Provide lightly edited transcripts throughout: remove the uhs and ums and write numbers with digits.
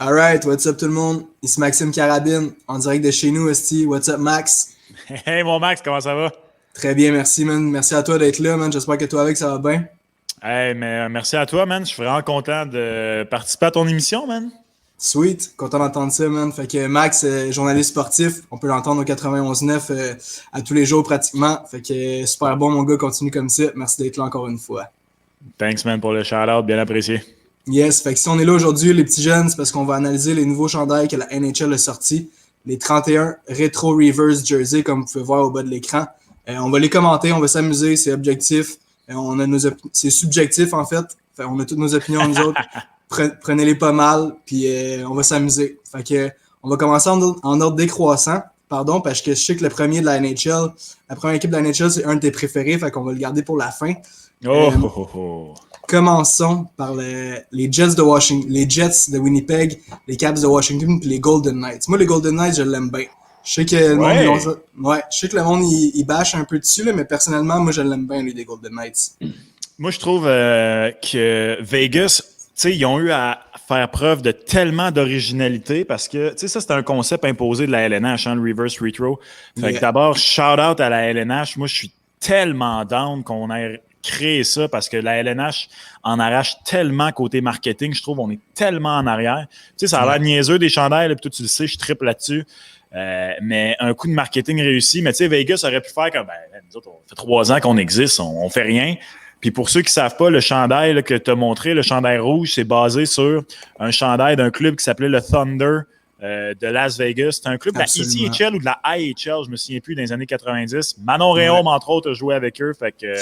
Alright, what's up tout le monde? Ici Maxime Carabine, en direct de chez nous, esti. What's up Max? Hey mon Max, comment ça va? Très bien, merci man. Merci à toi d'être là, man. J'espère que toi avec ça va bien. Hey, mais merci à toi, man. Je suis vraiment content de participer à ton émission, man. Sweet, content d'entendre ça, man. Fait que Max, journaliste sportif, on peut l'entendre au 91.9 à tous les jours pratiquement. Fait que super bon mon gars, continue comme ça. Merci d'être là encore une fois. Thanks, man, pour le shout-out. Bien apprécié. Yes, fait que si on est là aujourd'hui, les petits jeunes, c'est parce qu'on va analyser les nouveaux chandails que la NHL a sortis. Les 31 Retro Reverse Jersey, comme vous pouvez voir au bas de l'écran. On va les commenter, on va s'amuser, c'est objectif. C'est subjectif en fait. On a toutes nos opinions nous autres. Prenez-les pas mal, puis on va s'amuser. Fait que on va commencer en ordre décroissant. Pardon, parce que je sais que le premier de la NHL, la première équipe de la NHL, c'est un de tes préférés, fait qu'on va le garder pour la fin. Oh, oh, oh, oh. Commençons par les Jets de Washington, les Jets de Winnipeg, les Caps de Washington puis les Golden Knights. Moi, les Golden Knights, je l'aime bien. Je sais que le monde, je sais que le monde il bâche un peu dessus là, mais personnellement, moi, je l'aime bien lui des Golden Knights. Moi, je trouve que Vegas, tu sais, ils ont eu à faire preuve de tellement d'originalité parce que, tu sais, ça, c'est un concept imposé de la LNH, hein, le reverse retro. Fait que d'abord, shout-out à la LNH. Moi, je suis tellement down qu'on ait créé ça parce que la LNH en arrache tellement côté marketing. Je trouve on est tellement en arrière. Tu sais, ça a l'air niaiseux des chandails, puis toi, tu le sais, je triple là-dessus. Mais un coup de marketing réussi. Mais tu sais, Vegas aurait pu faire comme, nous autres, on fait 3 ans qu'on existe, on fait rien. Puis pour ceux qui ne savent pas, le chandail là, que tu as montré, le chandail rouge, c'est basé sur un chandail d'un club qui s'appelait le Thunder de Las Vegas. C'est un club de la ECHL ou de la IHL, je me souviens plus, dans les années 90. Manon Réaume, entre autres, a joué avec eux. Fait que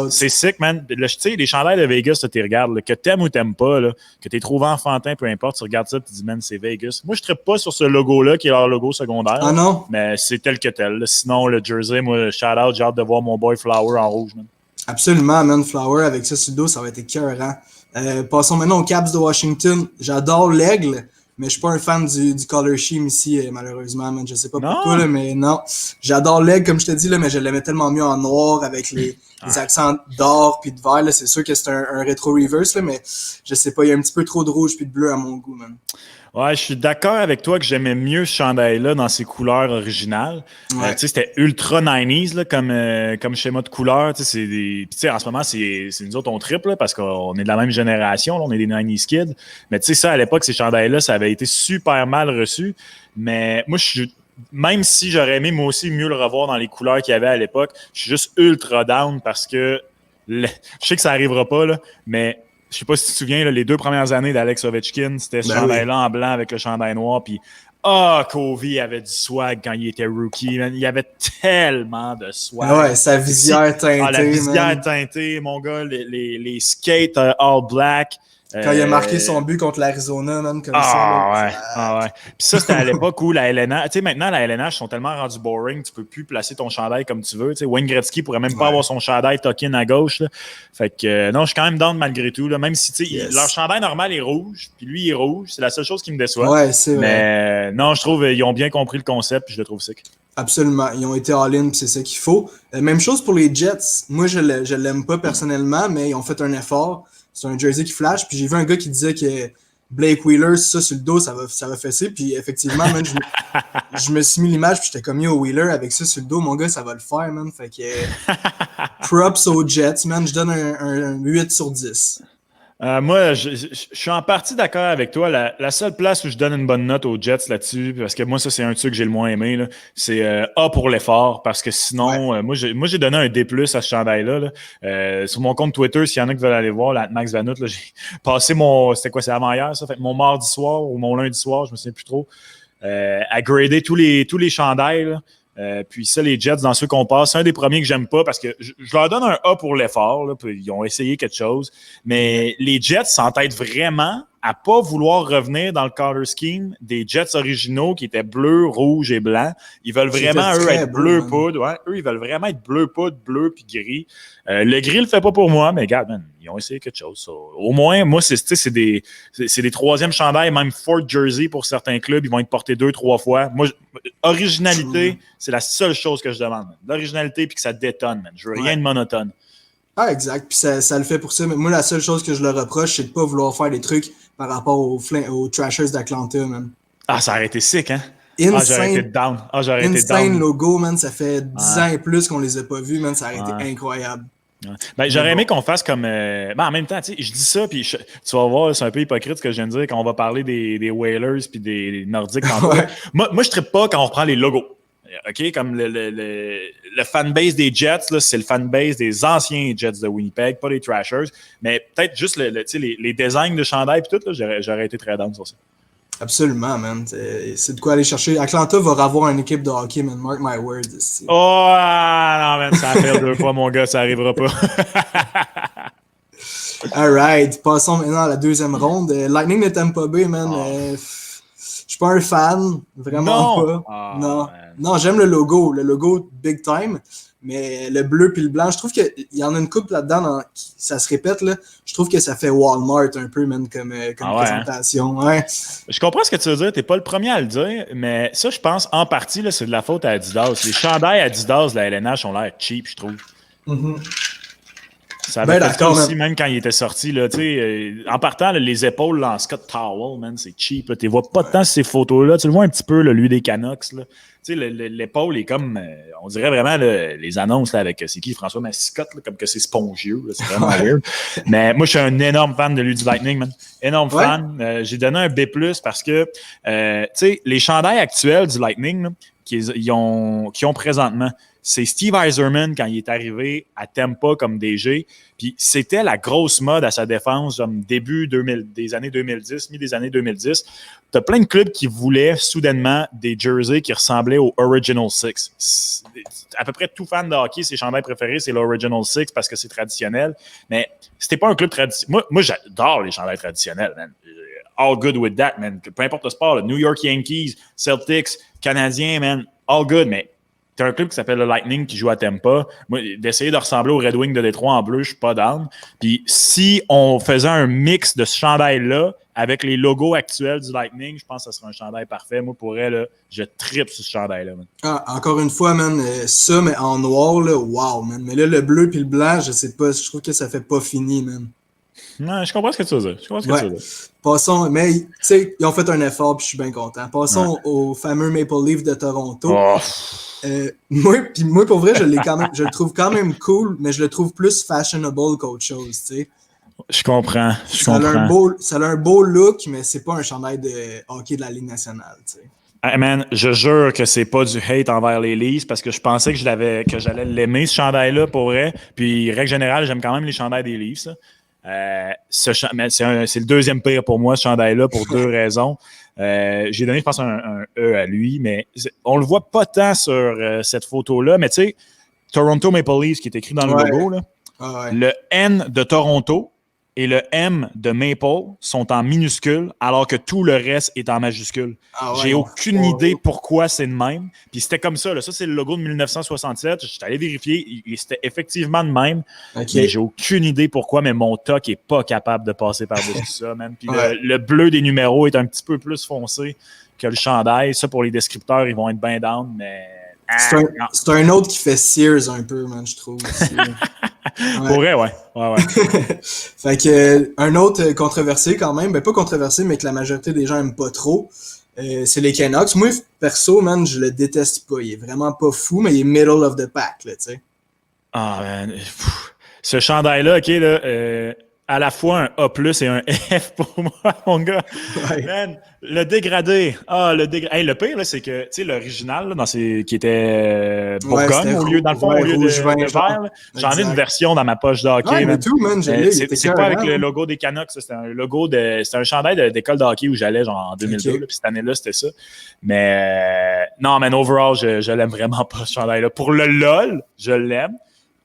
c'est sick, man. Tu sais, les chandails de Vegas, tu regardes, là, que t'aimes ou t'aimes pas, là, que t'es trop enfantin, peu importe, tu regardes ça et tu dis, man, c'est Vegas. Moi, je ne trippe pas sur ce logo-là, qui est leur logo secondaire. Ah non? Mais c'est tel que tel. Là. Sinon, le jersey, moi, shout-out, j'ai hâte de voir mon boy Flower en rouge, man. Absolument, man. Flower avec ça sur le dos, ça va être écœurant. Passons maintenant aux Caps de Washington. J'adore l'aigle, mais je suis pas un fan du color scheme ici, malheureusement, man. Je sais pas pourquoi, là, mais non. J'adore l'aigle, comme je te dis, là, mais je l'aimais tellement mieux en noir avec les accents d'or puis de vert. Là. C'est sûr que c'est un rétro reverse, là, mais je sais pas, il y a un petit peu trop de rouge puis de bleu à mon goût, man. Ouais, je suis d'accord avec toi que j'aimais mieux ce chandail-là dans ses couleurs originales. Ouais. Tu sais, c'était ultra 90s là, comme schéma de couleur. Tu sais, en ce moment, c'est nous autres, on triple parce qu'on est de la même génération. Là, on est des 90s kids. Mais tu sais, ça, à l'époque, ces chandails-là, ça avait été super mal reçu. Mais moi, même si j'aurais aimé, moi aussi, mieux le revoir dans les couleurs qu'il y avait à l'époque, je suis juste ultra down parce que je sais que ça n'arrivera pas, là, mais je sais pas si tu te souviens, là, les 2 premières années d'Alex Ovechkin, c'était ce chandail-là en blanc avec le chandail noir. Puis, Covey avait du swag quand il était rookie. Man. Il y avait tellement de swag. Ouais, sa visière teintée. La visière teintée, mon gars, les skates all black. Quand il a marqué son but contre l'Arizona, man, comme ça. Ouais. Puis ça, c'était à l'époque où la LNH... Tu sais, maintenant, la LNH sont tellement rendus boring, tu peux plus placer ton chandail comme tu veux. Tu sais, Wayne Gretzky pourrait même pas avoir son chandail tuck-in à gauche. Là. Fait que, non, je suis quand même down malgré tout. Là, même si, tu sais, leur chandail normal est rouge, puis lui, il est rouge. C'est la seule chose qui me déçoit. Ouais, c'est vrai. Mais non, je trouve qu'ils ont bien compris le concept, puis je le trouve sick. Absolument. Ils ont été all-in, puis c'est ça qu'il faut. Même chose pour les Jets. Moi, je l'aime pas personnellement, mais ils ont fait un effort. C'est un jersey qui flash. Puis j'ai vu un gars qui disait que Blake Wheeler, ça sur le dos, ça va fesser. Puis effectivement, man, je me suis mis l'image, puis j'étais comme yo Wheeler avec ça sur le dos, mon gars, ça va le faire, man. Fait que props aux Jets, man. Je donne un 8 sur 10. Moi, je suis en partie d'accord avec toi. La seule place où je donne une bonne note aux Jets là-dessus, parce que moi, ça, c'est un truc que j'ai le moins aimé, là, c'est A pour l'effort, parce que sinon, moi, j'ai donné un D+, à ce chandail-là. Là. Sur mon compte Twitter, s'il y en a qui veulent aller voir, là, Max Vanout, là, j'ai passé c'était quoi, c'est avant-hier, ça? Fait mon mardi soir ou mon lundi soir, je me souviens plus trop, à grader tous les chandails, là. Puis ça, les Jets, dans ceux qu'on passe, c'est un des premiers que j'aime pas parce que je leur donne un A pour l'effort. Là, puis ils ont essayé quelque chose. Mais les Jets s'entêtent vraiment à pas vouloir revenir dans le color scheme des Jets originaux qui étaient bleus, rouges et blancs. Ils veulent vraiment, eux, être bleu poudre. Ouais, eux, ils veulent vraiment être bleu poudre, bleu puis gris. Le gris le fait pas pour moi, mais regarde, man, ils ont essayé quelque chose. So, au moins, moi, c'est des troisièmes chandails, même Fort Jersey pour certains clubs. Ils vont être portés 2-3 fois. Moi, originalité, c'est la seule chose que je demande. Man. L'originalité puis que ça détonne, man. Je veux rien de monotone. Ah, exact. Puis ça le fait pour ça. Mais moi, la seule chose que je leur reproche, c'est de pas vouloir faire des trucs par rapport aux Trashers d'Atlanta, man. Ah, ça aurait été sick, hein? J'aurais été down. J'aurais été down. Insane logo, man. Ça fait 10 ans et plus qu'on les a pas vus, man. Ça aurait été incroyable. Ouais. Ben, j'aurais aimé qu'on fasse comme. En même temps, tu sais, je dis ça, puis tu vas voir, c'est un peu hypocrite ce que je viens de dire quand on va parler des Whalers puis des Nordiques. Moi, je trippe pas quand on reprend les logos. OK? Comme le fanbase des Jets, là, c'est le fanbase des anciens Jets de Winnipeg, pas les Trashers. Mais peut-être juste les designs de chandail et tout, là, j'aurais été très down sur ça. Absolument, man. C'est de quoi aller chercher. Atlanta va avoir une équipe de hockey, man. Mark my words. Ici. Oh, non, man. Ça a fait 2 fois, mon gars. Ça arrivera pas. All right. Passons maintenant à la deuxième ronde. Lightning de Tampa Bay, man. Je suis pas un fan. Vraiment pas. Non. Non, j'aime le logo. Le logo big time. Mais le bleu puis le blanc, je trouve qu'il y en a une couple là-dedans, ça se répète, là. Je trouve que ça fait Walmart un peu, man, comme présentation. Hein? Ouais. Je comprends ce que tu veux dire, t'es pas le premier à le dire, mais ça, je pense, en partie, là, c'est de la faute à Adidas. Les chandails Adidas de la LNH ont l'air cheap, je trouve. Mm-hmm. Ça avait fait ça aussi, même quand il était sorti. Là, en partant, là, les épaules là, en Scott Towel, man, c'est cheap. Tu ne vois pas tant ces photos-là. Tu le vois un petit peu, là, lui des Canucks. Là. L'épaule est comme, on dirait vraiment les annonces là, avec, c'est qui, François Massicotte, là, comme que c'est spongieux. Là, c'est vraiment weird. Mais moi, je suis un énorme fan de lui du Lightning, man. Énorme fan. J'ai donné un B+, parce que, les chandails actuels du Lightning là, qu'ils ont présentement, c'est Steve Yzerman quand il est arrivé à Tampa comme DG. Puis c'était la grosse mode à sa défense, comme début des années 2010, mi des années 2010. T'as plein de clubs qui voulaient soudainement des jerseys qui ressemblaient au Original Six. À peu près tout fan de hockey, ses chandails préférés, c'est l'Original Six parce que c'est traditionnel. Mais c'était pas un club traditionnel. Moi, j'adore les chandails traditionnels, man. All good with that, man. Peu importe le sport, là. New York Yankees, Celtics, Canadiens, man. All good, mais t'as un club qui s'appelle le Lightning qui joue à Tampa. Moi, d'essayer de ressembler au Red Wings de Détroit en bleu, je suis pas down. Puis si on faisait un mix de ce chandail-là avec les logos actuels du Lightning, je pense que ce serait un chandail parfait. Moi, pour elle, là, je trippe sur ce chandail-là. Man. Encore une fois, man, ça, mais en noir, là, wow, man. Mais là, le bleu puis le blanc, je sais pas, je trouve que ça fait pas fini, man. Non, je comprends ce que tu veux dire. Passons, mais tu sais, ils ont fait un effort, puis je suis bien content. Passons au fameux Maple Leaf de Toronto. Oh. Moi, pour vrai, je le trouve quand même cool, mais je le trouve plus fashionable qu'autre chose, tu sais. Je comprends. Ça a un beau look, mais c'est pas un chandail de hockey de la Ligue nationale, tu sais. Hey man, je jure que c'est pas du hate envers les Leafs parce que je pensais que j'allais l'aimer, ce chandail-là, pour vrai. Puis, règle générale, j'aime quand même les chandails des Leafs. C'est le deuxième pire pour moi, ce chandail-là, pour 2 raisons. J'ai donné, je pense, un E à lui, mais on le voit pas tant sur cette photo-là. Mais tu sais, Toronto Maple Leafs, qui est écrit dans le logo, là, le N de Toronto et le M de Maple sont en minuscule, alors que tout le reste est en majuscule. J'ai aucune idée pourquoi c'est de même. Puis c'était comme ça. Là. Ça, c'est le logo de 1967. Je suis allé vérifier. C'était effectivement de même. Okay. Mais j'ai aucune idée pourquoi, mais mon TOC n'est pas capable de passer par-dessus ça, man. Puis le bleu des numéros est un petit peu plus foncé que le chandail. Ça, pour les descripteurs, ils vont être bien down, mais... C'est un autre qui fait Sears un peu, man, je trouve. Pour vrai, ouais. Fait que un autre controversé quand même, ben pas controversé, mais que la majorité des gens aiment pas trop, c'est les Canucks. Moi, perso, man, je le déteste pas. Il est vraiment pas fou, mais il est middle of the pack, là, tu sais. Ah, man. Ce chandail-là, OK, là, à la fois un A+, et un F pour moi, mon gars. Man, le dégradé. Hey, le pire, là, c'est que, tu sais, l'original, là, qui était Bourgogne, au lieu de vert, j'en ai une version dans ma poche de hockey. Man. Tout, man, c'est pas avec le logo des Canucks, c'était un logo c'était un chandail d'école de hockey où j'allais, genre, en 2002, là, puis cette année-là, c'était ça. Mais, non, man, overall, je l'aime vraiment pas, ce chandail-là. Pour le LOL, je l'aime.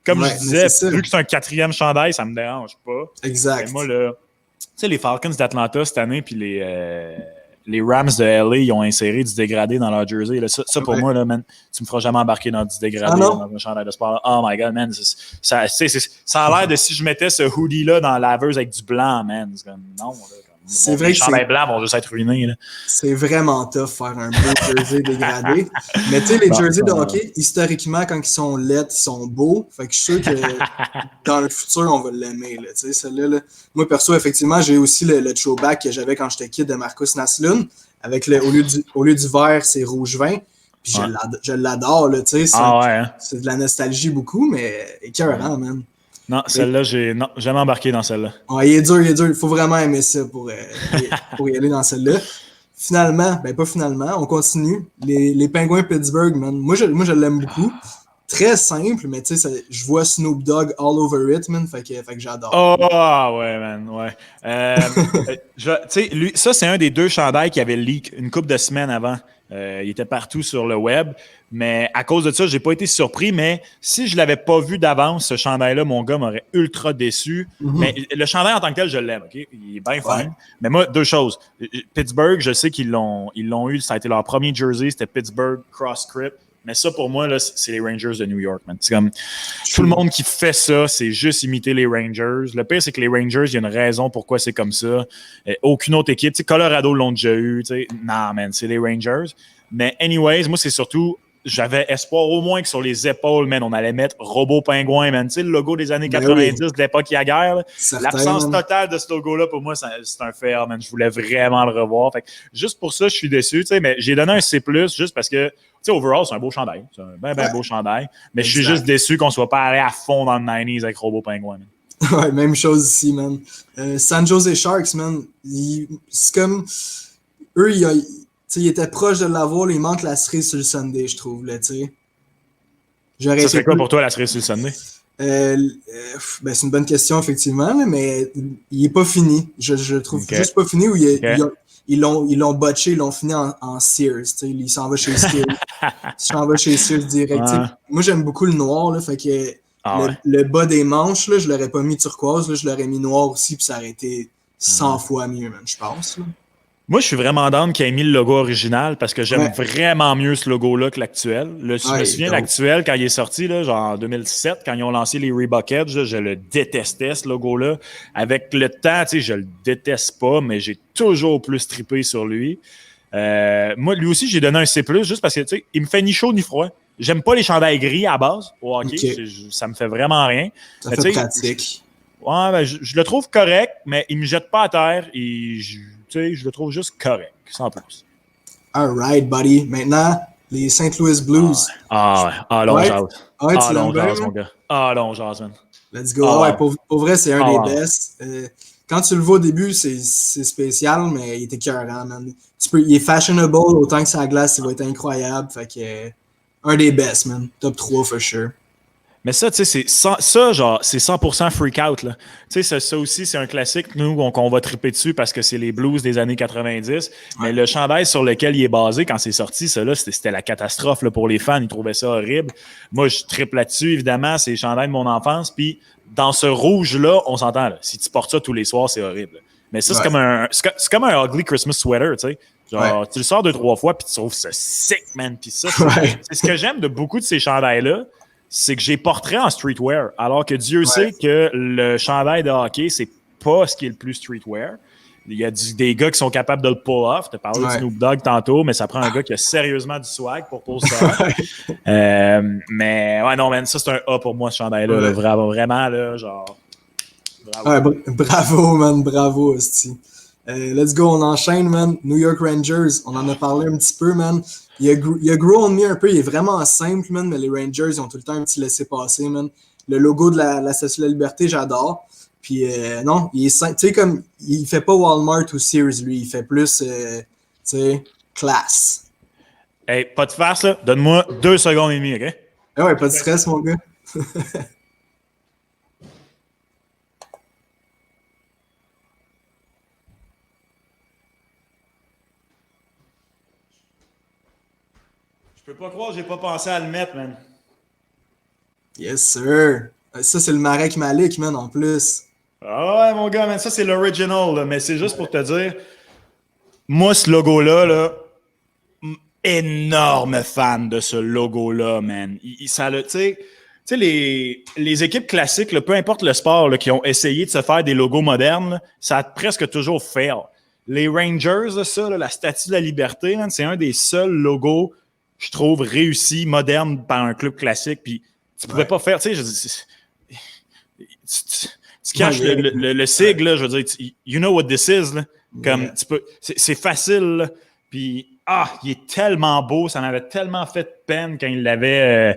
Comme je disais, vu que c'est un 4e chandail, ça me dérange pas. Exact. Mais moi, là, tu sais, les Falcons d'Atlanta cette année, puis les Rams de LA, ils ont inséré du dégradé dans leur jersey. Là. Ça pour moi, là, man, tu me feras jamais embarquer dans du dégradé dans un chandail de sport. Là. Oh my God, man. Ça a l'air de si je mettais ce hoodie-là dans la laveuse avec du blanc, man. C'est comme, non, là, C'est vrai les que chandails blancs vont juste être ruinés. Là. c'est vraiment tough faire un beau jersey dégradé. Mais tu sais, les jerseys de hockey, historiquement, quand ils sont laids, ils sont beaux. Fait que je suis sûr que dans le futur, on va l'aimer. Tu sais, celle-là, là. Moi, perso, effectivement, j'ai aussi le throwback que j'avais quand j'étais kid de Marcus Naslund. Avec au lieu du vert, c'est rouge vin. Puis je l'adore, là, tu sais. C'est de la nostalgie beaucoup, mais écœurant, man. Non, celle-là, j'ai jamais embarqué dans celle-là. Ouais, il est dur. Il faut vraiment aimer ça pour y aller dans celle-là. Finalement, pas finalement, on continue. Les Penguins Pittsburgh, man. Moi, je l'aime beaucoup. Très simple, mais tu sais, je vois Snoop Dogg all over it, man. Fait que j'adore. Oh, ouais, man, ouais. Tu sais, lui, ça, c'est un des 2 chandails qui avait leak une couple de semaines avant. Il était partout sur le web. Mais à cause de ça, j'ai pas été surpris. Mais si je l'avais pas vu d'avance, ce chandail-là, mon gars m'aurait ultra déçu. Mais le chandail en tant que tel, je l'aime. Okay? Il est bien fine. Mais moi, 2 choses. Pittsburgh, je sais qu'ils l'ont eu. Ça a été leur premier jersey. C'était Pittsburgh Cross Script. Mais ça, pour moi, là, c'est les Rangers de New York, man. C'est comme tout le monde qui fait ça, c'est juste imiter les Rangers. Le pire, c'est que les Rangers, il y a une raison pourquoi c'est comme ça. Aucune autre équipe. Tu sais, Colorado l'ont déjà eu. Tu sais. Non, man, c'est les Rangers. Mais anyways, moi, c'est surtout... J'avais espoir au moins que sur les épaules, man, on allait mettre Robot Pingouin, man. Tu sais, le logo des années 90 de l'époque Yaguerre. L'absence totale de ce logo-là, pour moi, c'est un fail, man. Je voulais vraiment le revoir. Fait que juste pour ça, je suis déçu. Tu sais, mais j'ai donné un C+, juste parce que, tu sais, overall, c'est un beau chandail. C'est un bien beau chandail. Mais je suis juste déçu qu'on ne soit pas allé à fond dans le 90s avec Robot Pingouin, man. Ouais, même chose ici, man. San Jose Sharks, man, c'est comme... Eux, il était proche de l'avoir, il manque la cerise sur le Sunday, je trouve. Là, ça serait quoi pour toi, la cerise sur le Sunday? C'est une bonne question, effectivement, mais il n'est pas fini. Je trouve juste pas fini où ils l'ont botché, ils l'ont fini en Sears. Il s'en va chez Sears. Il s'en va chez Sears direct. Moi, j'aime beaucoup le noir, là, fait que le bas des manches, là, je l'aurais pas mis turquoise, là, je l'aurais mis noir aussi, puis ça aurait été 100 fois mieux, man, je pense. Là. Moi, je suis vraiment down qu'il ait mis le logo original parce que j'aime vraiment mieux ce logo-là que l'actuel. Je me souviens, l'actuel, quand il est sorti, là, genre en 2007, quand ils ont lancé les Reebok Edge, là, je le détestais, ce logo-là. Avec le temps, je le déteste pas, mais j'ai toujours plus trippé sur lui. Moi, lui aussi, j'ai donné un C+, juste parce que il me fait ni chaud ni froid. J'aime pas les chandails gris à base au hockey. Ça me fait vraiment rien. Ça fait pratique. Je le trouve correct, mais il me jette pas à terre et je le trouve juste correct, sans plus. All right, buddy. Maintenant, les St. Louis Blues. Long jazz. Long jazz, mon gars. Long jazz, man. Let's go. Pour vrai, c'est un des best. Quand tu le vois au début, c'est spécial, mais il était écœurant, man. Il est fashionable, autant que sa glace, il va être incroyable. Fait que, un des best, man. Top 3, for sure. Mais ça, tu sais, c'est 100% freak out, là. Tu sais, ça aussi, c'est un classique, nous, qu'on va triper dessus parce que c'est les blues des années 90. Mais le chandail sur lequel il est basé, quand c'est sorti, ça, là, c'était la catastrophe, là, pour les fans. Ils trouvaient ça horrible. Moi, je tripe là-dessus, évidemment. C'est les chandails de mon enfance. Puis, dans ce rouge-là, on s'entend, là. Si tu portes ça tous les soirs, c'est horrible. Mais ça, c'est comme un ugly Christmas sweater, tu sais. Genre, tu le sors 2-3 fois, puis tu trouves ça sick, man. Puis ça, c'est ce que j'aime de beaucoup de ces chandails-là. C'est que j'ai portrait en streetwear, alors que Dieu sait que le chandail de hockey, c'est pas ce qui est le plus streetwear. Il y a des gars qui sont capables de le pull off. Tu as parlé de Snoop Dogg tantôt, mais ça prend un gars qui a sérieusement du swag pour pull ça. Mais ouais, non, man, ça c'est un A pour moi, ce chandail-là. Là, vraiment, là, genre. Bravo. Bravo, man, bravo, hostie. Let's go, on enchaîne, man. New York Rangers, on en a parlé un petit peu, man. Il a grow on me un peu, il est vraiment simple, man, mais les Rangers, ils ont tout le temps un petit laissez-passer, man. Le logo de la Statue de la Liberté, j'adore. Puis non, il est simple. Tu sais, comme, il fait pas Walmart ou Sears, lui. Il fait plus, tu sais, classe. Hey, pas de farce, là. Donne-moi 2 secondes et demie, OK? Ouais, pas de stress, mon gars. Je peux pas croire que j'ai pas pensé à le mettre, man. Yes, sir. Ça, c'est le Marek Malik, man, en plus. Ah ouais, mon gars, man, ça, c'est l'original, là. Mais c'est juste pour te dire, moi, ce logo-là, là, énorme fan de ce logo-là, man. Tu sais, les équipes classiques, là, peu importe le sport, là, qui ont essayé de se faire des logos modernes, là, ça a presque toujours fail. les Rangers, là, ça, là, la Statue de la Liberté, man, c'est un des seuls logos, je trouve, réussis, modernes par un club classique. Puis tu pouvais pas faire, tu sais, tu caches le sigle, là, je veux dire, you know what this is, là. Comme, tu peux, c'est facile, là. Puis, il est tellement beau, ça m'avait tellement fait peine quand il l'avait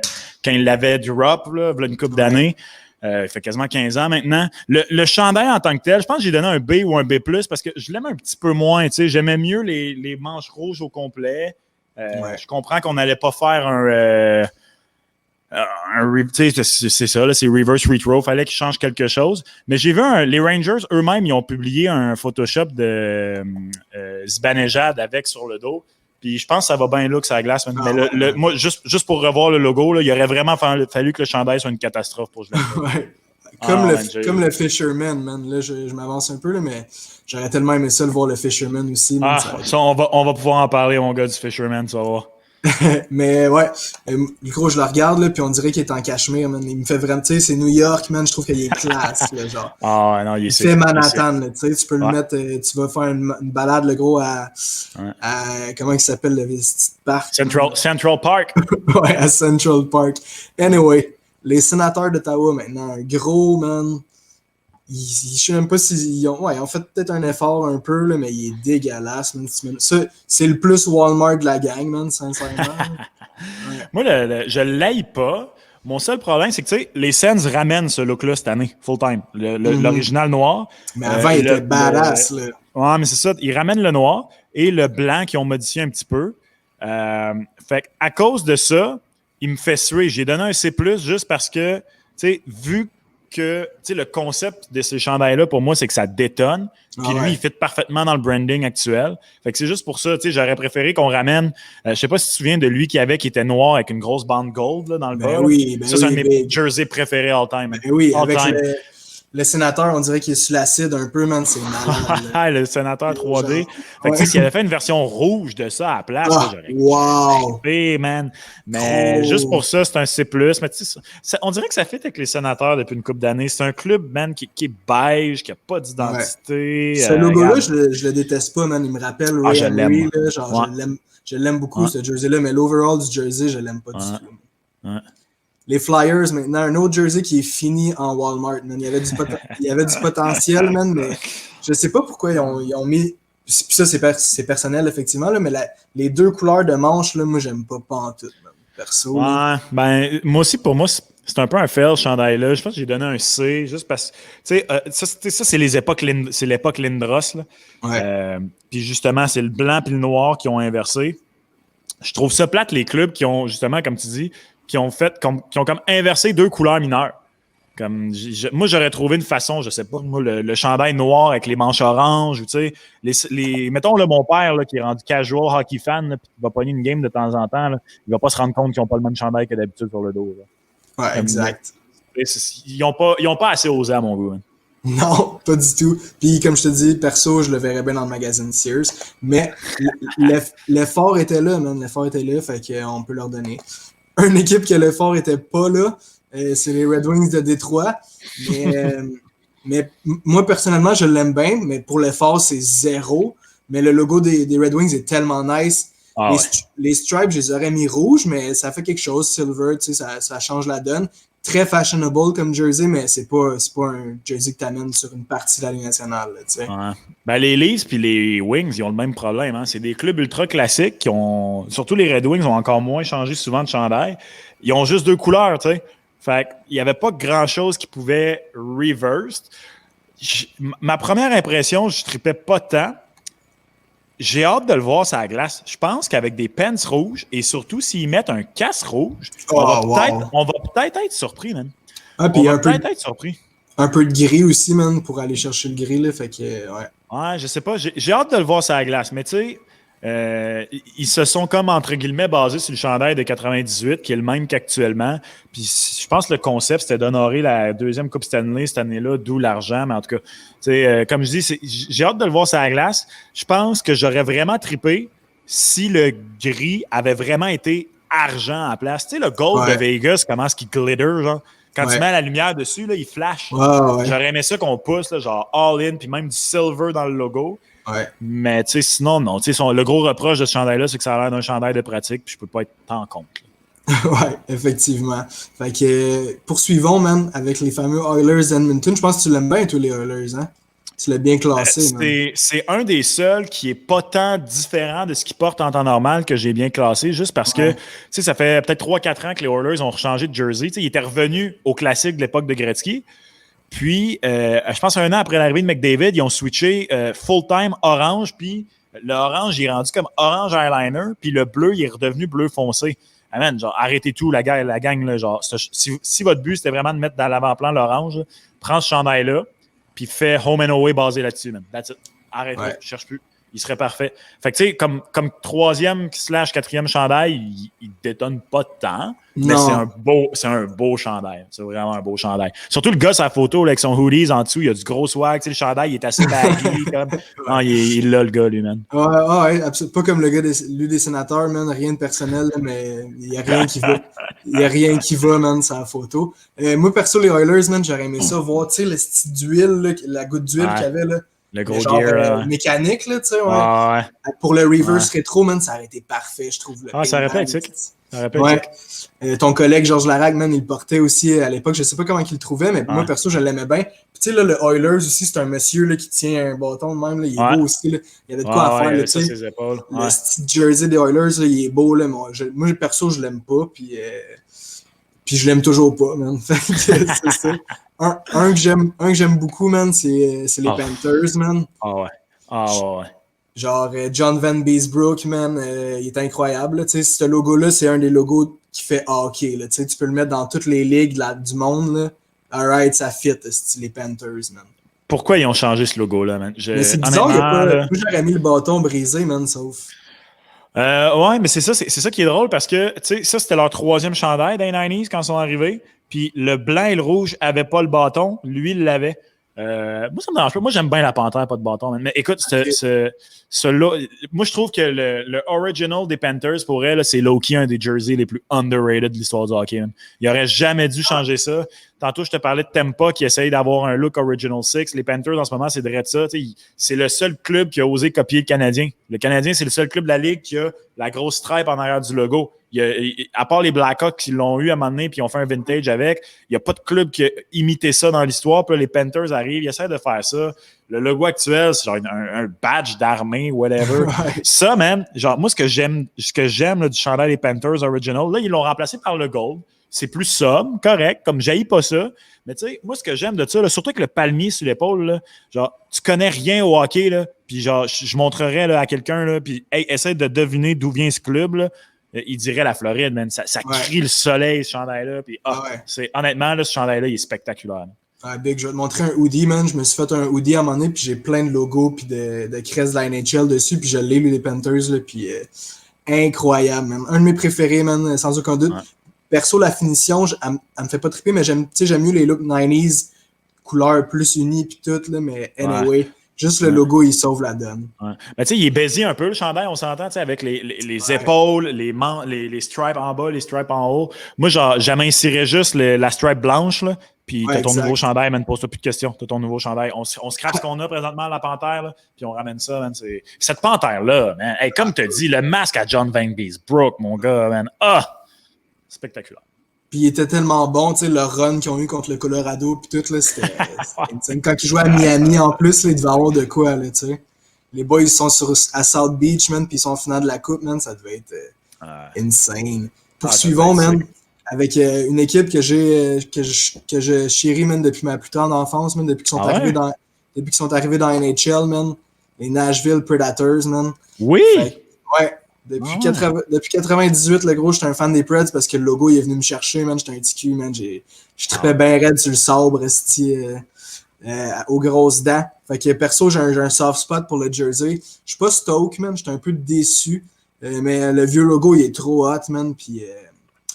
drop, là, il y a une couple d'années. Il fait quasiment 15 ans maintenant. Le chandail en tant que tel, je pense que j'ai donné un B ou un B+, parce que je l'aime un petit peu moins. J'aimais mieux les manches rouges au complet. Je comprends qu'on n'allait pas faire c'est ça, là, c'est reverse retro. Il fallait qu'ils changent quelque chose. Mais j'ai vu les Rangers eux-mêmes, ils ont publié un Photoshop de Zibanejad avec sur le dos. Puis je pense que ça va bien là que ça glace. Mais moi, juste pour revoir le logo, là, il aurait vraiment fallu que le chandail soit une catastrophe pour jouer. Comme le Fisherman, man. Là, je m'avance un peu, là, mais j'aurais tellement aimé ça, le voir le Fisherman aussi. Man, ça, on va pouvoir en parler, mon gars, du Fisherman, tu vas voir. Mais ouais, gros, je le regarde, là, puis on dirait qu'il est en cachemire, man. Il me fait vraiment, tu sais, c'est New York, man. Je trouve qu'il est classe, là, genre. Non, il fait Manhattan, tu sais. Tu peux le mettre, tu vas faire une balade, le gros, à comment il s'appelle, le petit parc? Central Park. Ouais, à Central Park. Anyway, les sénateurs d'Ottawa, maintenant, gros, man. Je sais même pas s'ils ont fait peut-être un effort un peu, là, mais il est dégueulasse, man. Ça, c'est le plus Walmart de la gang, man, sincèrement. Moi, je l'aille pas. Mon seul problème, c'est que, tu sais, les Sens ramènent ce look-là cette année, full-time. L'original noir. Mais avant, il était badass, là. Ouais, mais c'est ça. Ils ramènent le noir et le blanc qu'ils ont modifié un petit peu. Fait à cause de ça, il me fait suer. J'ai donné un C+, juste parce que, tu sais, vu que le concept de ces chandails-là, pour moi, c'est que ça détonne. Puis lui, il fit parfaitement dans le branding actuel. Fait que c'est juste pour ça, j'aurais préféré qu'on ramène... je sais pas si tu te souviens de lui qui était noir avec une grosse bande gold là, dans le bas. Ça, c'est un de mes jerseys préférés all-time. Avec le sénateur, on dirait qu'il est sur l'acide un peu, man. C'est malade. Le sénateur 3D. Fait que s'il avait fait une version rouge de ça à la place, j'aurais trippé, man. Mais juste pour ça, c'est un C+. Mais on dirait que ça fit avec les sénateurs depuis une couple d'années. C'est un club, man, qui est beige, qui n'a pas d'identité. Ce logo-là, je le déteste pas, man. Il me rappelle Ray Henry. Je l'aime beaucoup, ce jersey-là. Mais l'overall du jersey, je l'aime pas du tout. Les Flyers, maintenant, un autre jersey qui est fini en Walmart, man. Il y avait du potentiel, man, mais je sais pas pourquoi ils ont mis... Puis ça, c'est personnel, effectivement, là, mais les deux couleurs de manches, là, moi, j'aime pas en tout, man. Perso. Ben, moi aussi, pour moi, c'est un peu un fail, ce chandail-là. Je pense que j'ai donné un C, juste parce que, tu sais, ça, c'est l'époque Lindros, là. Puis justement, c'est le blanc puis le noir qui ont inversé. Je trouve ça plate, les clubs qui ont, justement, comme tu dis, qui ont comme inversé deux couleurs mineures. Comme moi, j'aurais trouvé une façon, je sais pas, moi, le chandail noir avec les manches oranges, ou tu sais, mettons, là, mon père, là, qui est rendu casual hockey fan, puis qui va pogner une game de temps en temps, là, il va pas se rendre compte qu'ils n'ont pas le même chandail que d'habitude sur le dos. Là. Ouais, exact. Ils ont pas assez osé à mon goût. Hein. Non, pas du tout. Puis, comme je te dis, perso, je le verrais bien dans le magazine Sears. Mais l'effort était là, man. L'effort était là, fait qu'on peut leur donner. Une équipe que l'effort était pas là, c'est les Red Wings de Détroit. Mais moi, personnellement, je l'aime bien, mais pour l'effort, c'est 0. Mais le logo des Red Wings est tellement nice. Les stripes, je les aurais mis rouges, mais ça fait quelque chose. Silver, tu sais, ça change la donne. Très fashionable comme jersey, mais c'est pas un jersey que t'amènes sur une partie de la Ligue nationale. Là, tu sais. Ben, les Leafs puis les Wings, ils ont le même problème. Hein. C'est des clubs ultra classiques qui ont. Surtout les Red Wings ont encore moins changé souvent de chandail. Ils ont juste deux couleurs, tu sais. Fait qu'il n'y avait pas grand-chose qui pouvait reverse. Ma première impression, je tripais pas tant. J'ai hâte de le voir sur la glace. Je pense qu'avec des pants rouges et surtout s'ils mettent un casque rouge, on va peut-être être surpris, man. Puis être surpris. Un peu de gris aussi, man, pour aller chercher le gris, là. Fait que, Ouais, je sais pas. J'ai hâte de le voir sur la glace, mais tu sais, ils se sont comme, entre guillemets, basés sur le chandail de 98, qui est le même qu'actuellement. Puis je pense que le concept, c'était d'honorer la deuxième Coupe Stanley cette année-là, d'où l'argent. Mais en tout cas, comme je dis, j'ai hâte de le voir sur la glace. Je pense que j'aurais vraiment trippé si le gris avait vraiment été argent en place. Tu sais, le gold de Vegas, comment est-ce qu'il glitter, genre? Quand tu mets la lumière dessus, là, il flash. J'aurais aimé ça qu'on pousse, là, genre all-in, puis même du silver dans le logo. Ouais. Mais tu sais, sinon, non. Tu sais, le gros reproche de ce chandail-là, c'est que ça a l'air d'un chandail de pratique, puis je peux pas être tant contre. Ouais, effectivement. Fait que poursuivons, man, avec les fameux Oilers d'Edmonton. Je pense que tu l'aimes bien, tous les Oilers, hein? Tu l'as bien classé, man. C'est un des seuls qui est pas tant différent de ce qu'ils portent en temps normal que j'ai bien classé, juste parce que, tu sais, ça fait peut-être 3-4 ans que les Oilers ont changé de jersey. Tu sais, ils étaient revenus au classique de l'époque de Gretzky. Puis, je pense un an après l'arrivée de McDavid, ils ont switché full-time orange, puis le orange, il est rendu comme orange eyeliner, puis le bleu, il est redevenu bleu foncé. Ah man, genre, arrêtez tout, la gang, là, genre, si votre but, c'était vraiment de mettre dans l'avant-plan l'orange, prends ce chandail-là, puis fais home and away basé là-dessus, man. That's it. Arrête, je cherche plus. Il serait parfait. Fait que, tu sais, comme 3e/4e chandail, il détonne pas de temps, mais c'est un beau chandail. C'est vraiment un beau chandail. Surtout le gars, sa photo, là, avec son hoodies en dessous, il a du gros swag. Tu sais, le chandail, il est assez baggy. Comme... Non, il l'a, le gars, lui, man. Ouais, absolument. Pas comme le gars des sénateurs, man. Rien de personnel, là, mais il n'y a rien qui va. Il n'y a rien qui va, man, sur la photo. Moi, perso, les Oilers, man, j'aurais aimé ça voir, tu sais, le style d'huile, la goutte d'huile qu'il y avait, là. Le gros genre, gear, mécanique, là, tu sais, ouais. Pour le reverse rétro, man, ça aurait été parfait, je trouve. Ça aurait pu éthique. Ça aurait pu ton collègue Georges Larac, man, il le portait aussi à l'époque. Je sais pas comment il le trouvait, mais moi, perso, je l'aimais bien. Puis, tu sais, là, le Oilers aussi, c'est un monsieur là, qui tient un bâton de même. Là, il est beau aussi. Là. Il y avait de quoi à faire. Là, tu sais. Le style jersey des Oilers, là, il est beau. Là, moi, perso, je l'aime pas. Puis je l'aime toujours pas, man. C'est ça. Un que j'aime beaucoup, man, c'est les Panthers, man. Ouais. Genre, John Van Beesbrook, man, il est incroyable. Tu sais, ce logo-là, c'est un des logos qui fait hockey. Là, tu peux le mettre dans toutes les ligues du monde. Là. Alright, ça fit, les Panthers, man. Pourquoi ils ont changé ce logo-là, man? Mais c'est bizarre, moi, j'aurais mis le bâton brisé, man, sauf... Ouais, mais c'est ça qui est drôle parce que, tu sais, ça, c'était leur 3e chandail des 90s quand ils sont arrivés. Puis le blanc et le rouge n'avaient pas le bâton. Lui, il l'avait. Moi, ça me dérange pas. Moi, j'aime bien la panthère, pas de bâton. Mais écoute, moi, je trouve que le original des Panthers, pour elle, c'est low-key un des jerseys les plus underrated de l'histoire du hockey. Man. Il n'aurait jamais dû changer ça. Tantôt, je te parlais de Tampa qui essaye d'avoir un look Original Six. Les Panthers, en ce moment, c'est de ça. C'est le seul club qui a osé copier le Canadien. Le Canadien, c'est le seul club de la Ligue qui a la grosse stripe en arrière du logo. À part les Blackhawks qui l'ont eu à un moment donné et qui ont fait un vintage avec, il n'y a pas de club qui a imité ça dans l'histoire. Puis là, les Panthers arrivent, ils essaient de faire ça. Le logo actuel, c'est genre un badge d'armée, whatever. Ça, man, genre, moi, ce que j'aime là, du chandail des Panthers Original, là, ils l'ont remplacé par le gold. C'est plus sobre, correct, comme j'haïs pas ça. Mais tu sais, moi, ce que j'aime de ça, là, surtout avec le palmier sur l'épaule, là, genre, tu connais rien au hockey, là, puis genre, je montrerais là, à quelqu'un, là, puis hey, essaie de deviner d'où vient ce club, là. Il dirait la Floride, man. Ça crie le soleil, ce chandail-là. Puis, honnêtement, là, ce chandail-là, il est spectaculaire. Ouais, Big, je vais te montrer un hoodie, man. Je me suis fait un hoodie à un moment donné, puis j'ai plein de logos puis de crest de la NHL dessus, puis je l'ai, lui, les Panthers, là, puis incroyable, man. Un de mes préférés, man, sans aucun doute. Ouais. Perso, la finition, elle me fait pas triper, mais j'aime mieux les looks 90s, couleurs plus unies, puis tout, là, mais anyway... Ouais. Juste le logo, il sauve la donne. Ouais. Ben, tu sais, il est baisé un peu, le chandail, on s'entend, avec les épaules, les stripes en bas, les stripes en haut. Moi, j'amincirais juste la stripe blanche, là, puis t'as ton nouveau chandail, man, pose-toi plus de questions. T'as ton nouveau chandail. On scrape ce qu'on a présentement à la panthère, là, puis on ramène ça, man. Cette panthère-là, man, hey, comme tu dis, le masque à John Van Beesbrook, mon gars, man. Spectaculaire. Puis il était tellement bon, tu sais, le run qu'ils ont eu contre le Colorado, puis tout, là, c'était quand ils jouaient à Miami, en plus, là, ils devaient avoir de quoi, là, tu sais. Les boys, ils sont à South Beach, man, puis ils sont en finale de la Coupe, man, ça devait être insane. Poursuivons, man, avec une équipe que je chéris, man, depuis ma plus tendre enfance, man, depuis qu'ils sont arrivés dans NHL, man, les Nashville Predators, man. Oui! Ouais. Depuis 98, le gros, j'étais un fan des Preds parce que le logo, il est venu me chercher, man. J'étais un petit cul, man. Je trippais bien raide sur le sabre, aux grosses dents. Fait que perso, j'ai un soft spot pour le jersey. Je suis pas stoke, man. J'étais un peu déçu. Mais le vieux logo, il est trop hot, man. Puis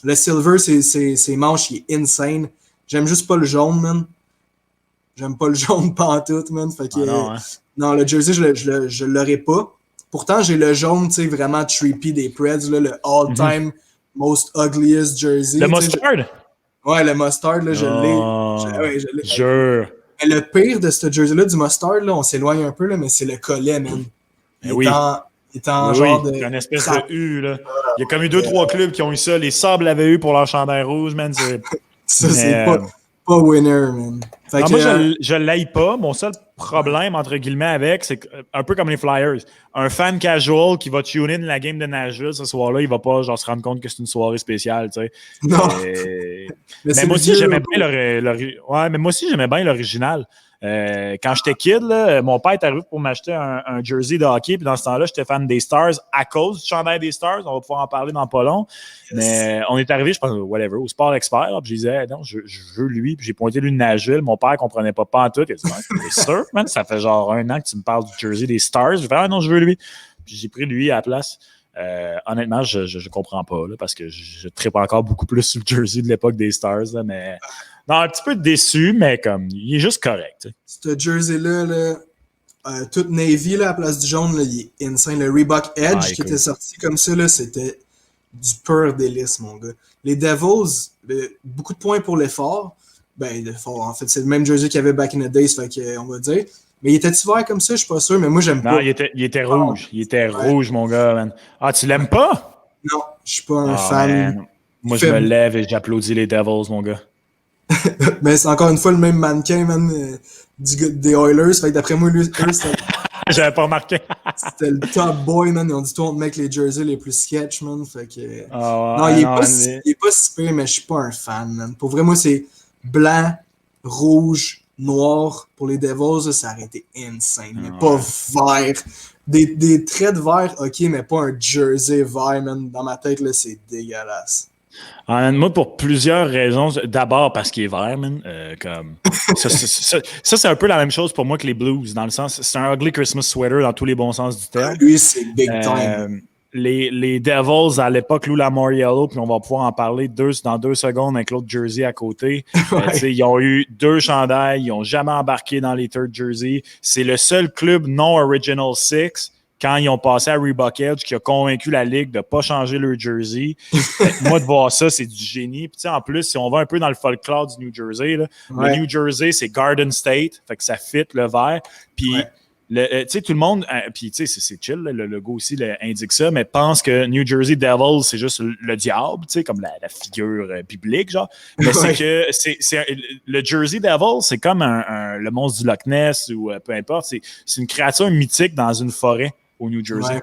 le silver, ses manches, il est insane. J'aime juste pas le jaune, man. J'aime pas le jaune pantoute, man. Fait que non, le jersey, je l'aurais pas. Pourtant, j'ai le jaune, tu sais, vraiment trippy des Preds, là, le all-time most ugliest jersey. Le mustard? Ouais, le mustard, là, je l'ai. Jure. Mais le pire de ce jersey-là, du mustard, là, on s'éloigne un peu, là, mais c'est le collet, man. Il est en genre de... C'est une espèce de U, là. Il y a comme eu 2-3 clubs qui ont eu ça. Les Sables l'avaient eu pour leur chandail rouge, man. Ça, c'est pas winner, man. Non, moi, je l'aille pas. Mon seul problème, entre guillemets, avec, c'est un peu comme les Flyers. Un fan casual qui va tune in la game de Nashville ce soir-là, il va pas genre se rendre compte que c'est une soirée spéciale, tu sais. Non. Mais moi aussi, j'aimais bien l'original. Quand j'étais kid, là, mon père est arrivé pour m'acheter un jersey de hockey. Puis dans ce temps-là, j'étais fan des Stars à cause du chandail des Stars. On va pouvoir en parler dans pas long. Yes. Mais on est arrivé, je pense, au Sport Expert. Puis je disais, non, je veux lui. Puis j'ai pointé lui de Nashville. Mon père comprenait pas en tout. Il a dit, t'es sûr, man? Ça fait genre 1 an que tu me parles du jersey des Stars. Je fait, non, je veux lui. Puis j'ai pris lui à la place. Honnêtement, je comprends pas, là, parce que je trippe encore beaucoup plus sur le jersey de l'époque des Stars, là, mais non, un petit peu déçu, mais comme il est juste correct. Ce jersey-là, là, tout navy là, à la place du jaune, là, il est insane. Le Reebok Edge qui était sorti comme ça, là, c'était du pur délice, mon gars. Les Devils, beaucoup de points pour l'effort. Ben, l'effort, en fait, c'est le même jersey qu'il y avait back in the days, fait que, on va dire. Mais il était-tu vert comme ça? Je suis pas sûr, mais moi, j'aime pas. Non, il était rouge. Il était rouge, mon gars, man. Ah, tu l'aimes pas? Non, je suis pas un fan. Man. Moi, je me lève et j'applaudis les Devils, mon gars. Mais c'est encore une fois le même mannequin, man, des Oilers. Fait que d'après moi, lui, c'était... J'avais pas remarqué. C'était le top boy, man. Ils ont dit toi, on te met les jerseys les plus sketch, man. Fait que... non, il est pas si pire, mais je suis pas un fan, man. Pour vrai, moi, c'est blanc, rouge, noir. Pour les Devils, ça aurait été insane. Mais pas vert. Des traits de vert, ok, mais pas un jersey vert, man. Dans ma tête, là, c'est dégueulasse. Moi, pour plusieurs raisons. D'abord, parce qu'il est vert, man. Comme... ça, c'est un peu la même chose pour moi que les Blues, dans le sens, c'est un ugly Christmas sweater dans tous les bons sens du terme. Lui, c'est big time. Les Devils, à l'époque, Lou Lamoriello, puis on va pouvoir en parler dans 2 secondes avec l'autre jersey à côté. Ils ont eu 2 chandails, ils n'ont jamais embarqué dans les third jerseys. C'est le seul club non Original Six, quand ils ont passé à Reebok Edge, qui a convaincu la Ligue de ne pas changer leur jersey. Moi, de voir ça, c'est du génie. Puis, en plus, si on va un peu dans le folklore du New Jersey, là, le New Jersey, c'est Garden State, fait que ça fit le vert. Puis, tout le monde, puis c'est chill, là, le logo aussi indique ça, mais pense que New Jersey Devils, c'est juste le diable, comme la figure biblique, genre. Mais c'est que le Jersey Devils, c'est comme le monstre du Loch Ness ou peu importe. C'est une créature mythique dans une forêt au New Jersey. Ouais.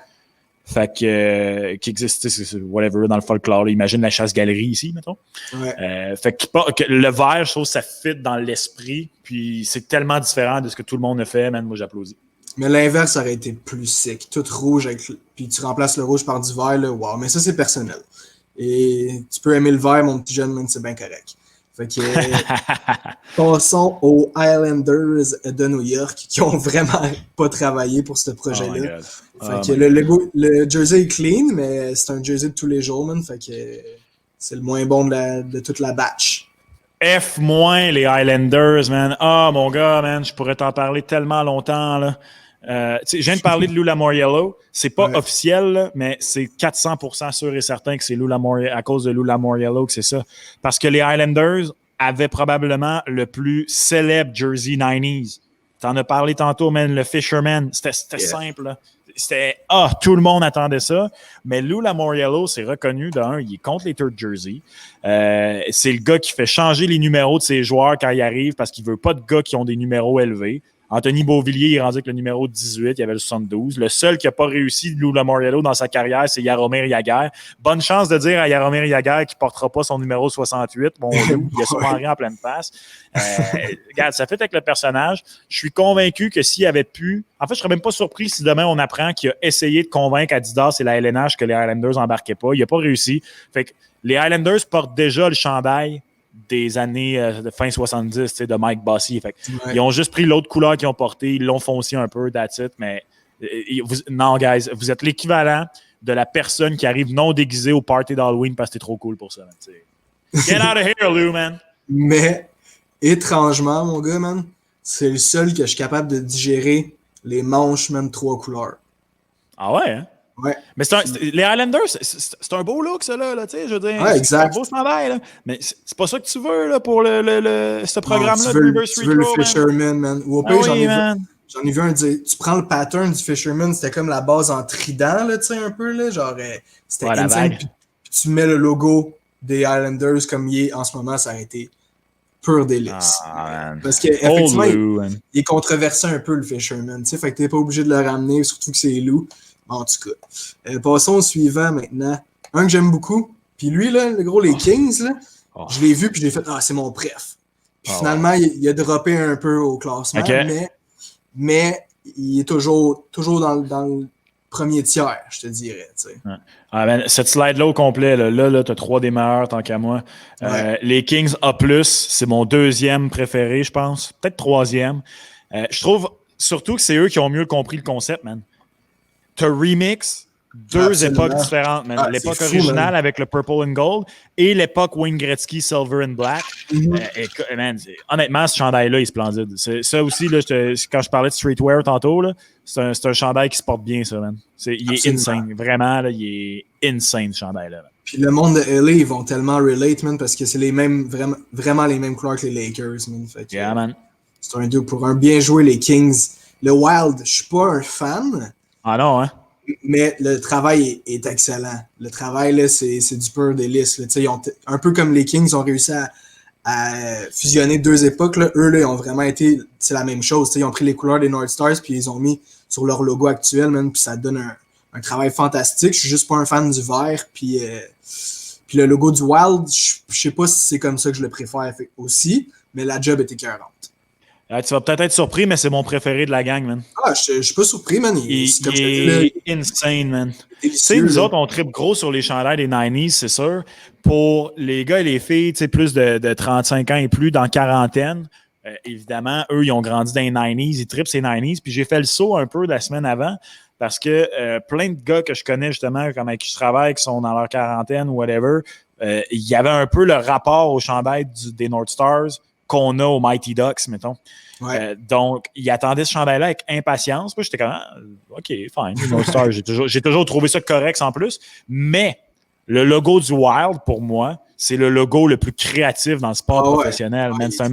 Fait que, qui existe, whatever, dans le folklore. Là, imagine la chasse-galerie ici, mettons. Ouais. Fait que le vert, je trouve que ça fit dans l'esprit, puis c'est tellement différent de ce que tout le monde a fait, man, moi j'applaudis. Mais l'inverse aurait été plus sick. Tout rouge, puis tu remplaces le rouge par du vert, là, wow. Mais ça, c'est personnel. Et tu peux aimer le vert, mon petit jeune, man, c'est bien correct. Fait que, passons aux Islanders de New York, qui ont vraiment pas travaillé pour ce projet-là. Fait que le jersey est clean, mais c'est un jersey de tous les jours, man. Fait que c'est le moins bon de toute la batch. F- les Islanders, man. Ah, mon gars, man, je pourrais t'en parler tellement longtemps, là. Je viens de parler de Lou Lamoriello. C'est pas officiel, là, mais c'est 400% sûr et certain que c'est à cause de Lou Lamoriello que c'est ça. Parce que les Islanders avaient probablement le plus célèbre jersey 90s. T'en as parlé tantôt, man, le Fisherman. C'était simple, là. Tout le monde attendait ça. Mais Lou Lamoriello, c'est reconnu il est contre les third jerseys. C'est le gars qui fait changer les numéros de ses joueurs quand il arrive parce qu'il veut pas de gars qui ont des numéros élevés. Anthony Beauvillier, il est rendu avec le numéro 18, il y avait le 72. Le seul qui n'a pas réussi, Lou Lamoriello, dans sa carrière, c'est Jaromir Jagr. Bonne chance de dire à Jaromir Jagr qu'il ne portera pas son numéro 68. Bon, Lou, il a sûrement rien en pleine face. Regarde, ça fait avec le personnage. Je suis convaincu que s'il avait pu... En fait, je ne serais même pas surpris si demain on apprend qu'il a essayé de convaincre Adidas et la LNH que les Highlanders n'embarquaient pas. Il n'a pas réussi. Fait que les Highlanders portent déjà le chandail des années de fin 70 de Mike Bossy. Fait ils ont juste pris l'autre couleur qu'ils ont porté, ils l'ont foncé un peu, that's it, mais non, guys, vous êtes l'équivalent de la personne qui arrive non déguisée au party d'Halloween parce que t'es trop cool pour ça. Man, get out of here, Lou, man! Mais, étrangement, mon gars, man, c'est le seul que je suis capable de digérer les manches, même 3 couleurs. Ah ouais, hein? Ouais. Mais les Highlanders, c'est un beau look, ça, là, tu sais, je veux dire. Ouais, c'est un exact. beau chandail, là. Mais c'est pas ça que tu veux, là, pour ce programme-là de Reverse Tu veux le Retro, man. Fisherman, man. Ou au Ah pire, oui, man. j'en ai vu un dire, tu prends le pattern du Fisherman, c'était comme la base en trident, là, tu sais, un peu, là, genre, c'était Ouais, la insane, vague. puis tu mets le logo des Islanders comme il est en ce moment, ça a été pur délice. Ah, man. Parce qu'effectivement, Old Lou, man. il est controversé un peu, le Fisherman, tu sais, fait que t'es pas obligé de le ramener, surtout que c'est Lou. En tout cas. Passons au suivant, maintenant. Un que j'aime beaucoup, puis lui, là, le gros, les Kings, là, je l'ai vu, puis je l'ai fait, c'est mon préf. Puis finalement, il a droppé un peu au classement, mais il est toujours dans le premier tiers, je te dirais. Tu sais. Ah, ben, cette slide-là au complet, là tu as 3 des meilleurs, tant qu'à moi. Les Kings A+, c'est mon deuxième préféré, je pense. Peut-être troisième. Je trouve surtout que c'est eux qui ont mieux compris le concept, man. T'as remix deux époques différentes, man. L'époque originale avec le Purple and Gold et l'époque Wayne Gretzky Silver and Black. Man, honnêtement, ce chandail-là est splendide. Ça aussi, là, quand je parlais de streetwear tantôt, là, c'est un chandail qui se porte bien, ça, man. Il est insane. Vraiment, là, il est insane, ce chandail-là. Puis le monde de LA, ils vont tellement relate, man, parce que c'est les mêmes, vraiment les mêmes couleurs que les Lakers, man. Fait que, man. C'est un 2 pour 1. Bien joué, les Kings. Le Wild, je suis pas un fan. Ah non, hein? Mais le travail est excellent. Le travail, là, c'est du pur délice. Un peu comme les Kings ont réussi à fusionner deux époques. Là. Eux, là, ils ont vraiment été... C'est la même chose. Ils ont pris les couleurs des North Stars puis ils ont mis sur leur logo actuel. Même, puis ça donne un travail fantastique. Je suis juste pas un fan du vert. Puis le logo du Wild, je sais pas si c'est comme ça que je le préfère aussi. Mais la job est écœurante. Tu vas peut-être être surpris, mais c'est mon préféré de la gang, man. Je suis pas surpris, man. Il est insane, man. Tu sais, nous autres, on tripe gros sur les chandails des 90s, c'est sûr. Pour les gars et les filles, tu sais, plus de 35 ans et plus, dans quarantaine, évidemment, eux, ils ont grandi dans les 90s, ils trippent ces 90s. Puis j'ai fait le saut un peu la semaine avant parce que plein de gars que je connais, justement, comme avec qui je travaille, qui sont dans leur quarantaine ou whatever, il y avait un peu le rapport au chandail des North Stars qu'on a au Mighty Ducks, mettons. Ouais. Donc, ils attendaient ce chandail-là avec impatience. Moi, j'étais comme, OK, fine, North Star, j'ai toujours trouvé ça correct en plus. Mais le logo du Wild, pour moi, c'est le logo le plus créatif dans le sport professionnel, man. C'est un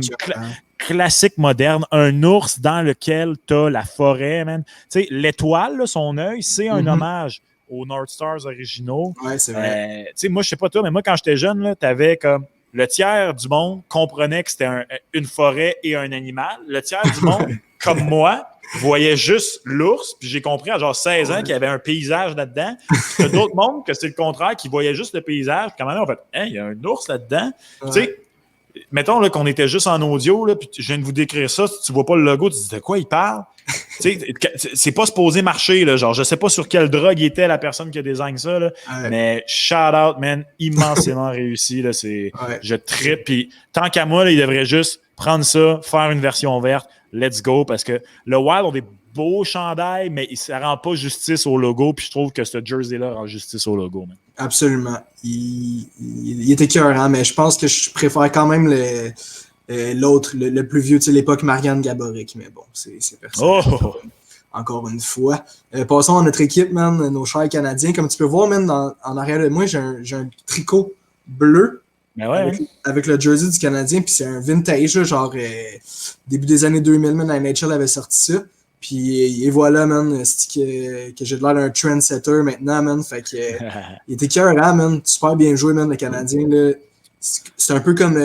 classique moderne, un ours dans lequel tu as la forêt, man. Tu sais, l'étoile, là, son œil, c'est un hommage aux North Stars originaux. Ouais, c'est vrai. Tu sais, moi, je sais pas toi, mais moi, quand j'étais jeune, tu avais comme le tiers du monde comprenait que c'était une forêt et un animal. Le tiers du monde, comme moi, voyait juste l'ours. Puis j'ai compris à genre 16 ans qu'il y avait un paysage là-dedans. Il y a d'autres mondes que c'est le contraire, qui voyaient juste le paysage. Puis quand même, on fait « il y a un ours là-dedans. Tu sais, mettons là, qu'on était juste en audio, là, puis je viens de vous décrire ça. Si tu vois pas le logo, tu te dis de quoi il parle? C'est pas supposé marcher. Là, genre, je sais pas sur quelle drogue était la personne qui a designé ça, là, mais shout out, man, immensément réussi. Là, je trippe. Puis tant qu'à moi, là, il devrait juste prendre ça, faire une version verte, let's go, parce que le Wild ont des beaux chandails, mais ça rend pas justice au logo. Puis je trouve que ce jersey-là rend justice au logo, man. Absolument. Il est écœurant, mais je pense que je préfère quand même l'autre, le plus vieux, tu sais, l'époque Marianne Gaborik. Mais bon, c'est personnel. Encore une fois. Passons à notre équipe, man, nos chers Canadiens. Comme tu peux voir, man, en arrière de moi, j'ai un tricot bleu avec le jersey du Canadien. Puis c'est un vintage, là, genre début des années 2000, man, la NHL avait sorti ça. Puis et voilà, man, que j'ai l'air d'un trendsetter maintenant, man. Fait que il était écœurant, man. Super bien joué, man, le Canadien, là. C'est un peu comme,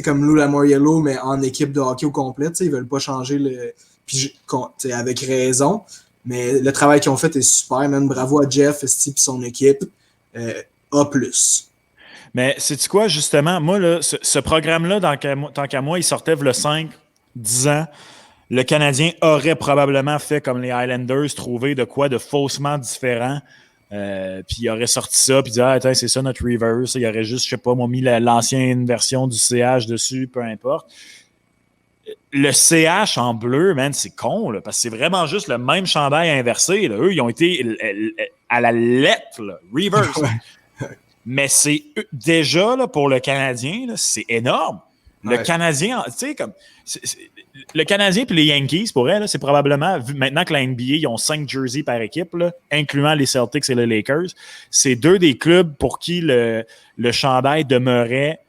comme Lou Lamoriello, mais en équipe de hockey au complet. Ils veulent pas changer le... Puis, avec raison. Mais le travail qu'ils ont fait est super, man. Bravo à Jeff, et son équipe. A+. Mais sais-tu quoi, justement? Moi, là, ce programme-là, tant qu'à moi, il sortait le 5-10 ans. Le Canadien aurait probablement fait comme les Highlanders, trouver de quoi de faussement différent. Puis il aurait sorti ça, puis dit attends, c'est ça notre reverse. Il aurait juste, je sais pas, moi, mis l'ancienne version du CH dessus, peu importe. Le CH en bleu, man, c'est con, là, parce que c'est vraiment juste le même chandail inversé. Là. Eux, ils ont été à la lettre, là, reverse. Mais c'est déjà, là, pour le Canadien, là, c'est énorme. Le Canadien, tu sais, comme. Le Canadien et les Yankees, pour elle, c'est probablement, vu maintenant que la NBA, ils ont 5 jerseys par équipe, là, incluant les Celtics et les Lakers, c'est 2 des clubs pour qui le chandail demeurait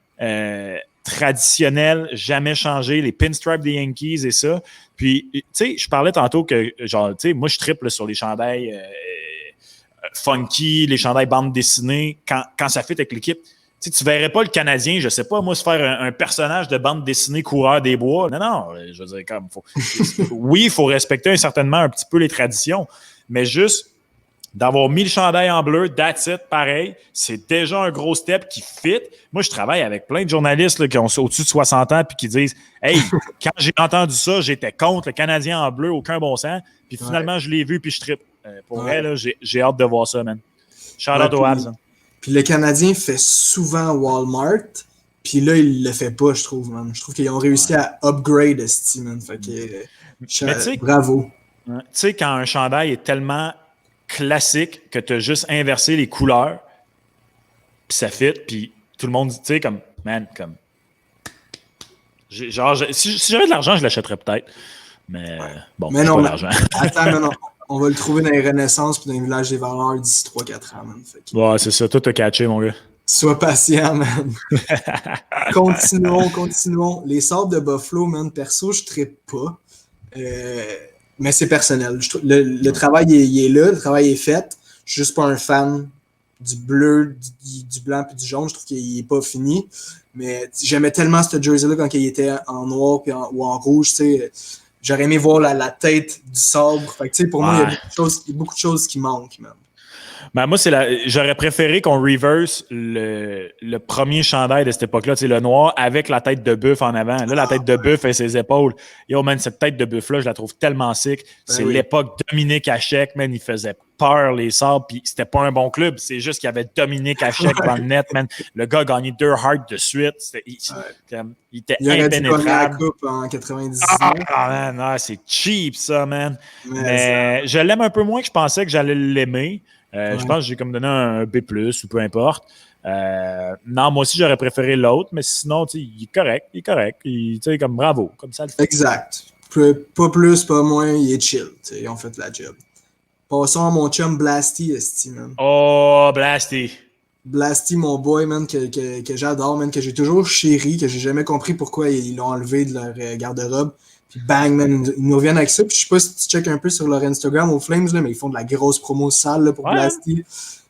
traditionnel, jamais changé, les pinstripes des Yankees et ça. Puis, tu sais, je parlais tantôt que, genre, tu sais, moi, je triple sur les chandails funky, les chandails bande dessinée, quand ça fit avec l'équipe. Tu sais, tu verrais pas le Canadien, je sais pas, moi, se faire un personnage de bande dessinée coureur des bois. Non, je veux dire, comme, oui, il faut respecter certainement un petit peu les traditions, mais juste d'avoir mis le chandail en bleu, that's it, pareil, c'est déjà un gros step qui fit. Moi, je travaille avec plein de journalistes là, qui ont au-dessus de 60 ans puis qui disent « Hey, quand j'ai entendu ça, j'étais contre le Canadien en bleu, aucun bon sens. Puis finalement, je l'ai vu puis je trippe. Pour vrai, là, j'ai hâte de voir ça, man. Shout-out aux Habs. Puis le Canadien fait souvent Walmart, puis là, il le fait pas, je trouve, man. Je trouve qu'ils ont réussi à upgrade ce man. Fait que, bravo. Tu sais, quand un chandail est tellement classique que tu as juste inversé les couleurs, puis ça fit, puis tout le monde dit, tu sais, comme, man, comme. Genre, si j'avais de l'argent, je l'achèterais peut-être. Mais bon, mais non, pas d'argent. Attends, non. On va le trouver dans les Renaissances puis dans les villages des valeurs d'ici 3-4 ans, man. Fait que... Ouais, c'est ça. Tout a catché, mon gars. Sois patient, man. Continuons. Les sortes de Buffalo, man, perso, je trippe pas. Mais c'est personnel. Le travail il est là, le travail est fait. Je suis juste pas un fan du bleu, du blanc puis du jaune. Je trouve qu'il est pas fini. Mais j'aimais tellement ce jersey-là quand il était en noir puis ou en rouge, tu sais. J'aurais aimé voir la tête du sabre. Fait que, tu sais, pour moi, il y a beaucoup de choses qui manquent, man. Ben, moi, j'aurais préféré qu'on reverse le premier chandail de cette époque-là, tu sais, le noir, avec la tête de bœuf en avant. Là, la tête de bœuf et ses épaules. Yo, man, cette tête de bœuf-là, je la trouve tellement sick. C'est l'époque Dominique Hachek, man, il faisait peur, les Sabres, puis c'était pas un bon club. C'est juste qu'il y avait Dominique Hachek dans le net, man. Le gars a gagné 2 Hearts de suite. Il était impénétrable. Il aurait dû la coupe en 99. Ah, man, c'est cheap, ça, man. Mais je l'aime un peu moins que je pensais que j'allais l'aimer. Je pense que j'ai comme donné un B+, ou peu importe. Non, moi aussi, j'aurais préféré l'autre, mais sinon, il est correct. Comme bravo, comme ça le fait. Exact. Pas plus, pas moins, il est chill. Ils ont fait la job. Passons à mon chum Blasty, man. Oh, Blasty. Blasty, mon boy, man, que j'adore, man, que j'ai toujours chéri, que j'ai jamais compris pourquoi ils l'ont enlevé de leur garde-robe. Puis bang, man, ils nous reviennent avec ça. Puis je sais pas si tu checkes un peu sur leur Instagram aux Flames, là, mais ils font de la grosse promo sale là, pour Blasty.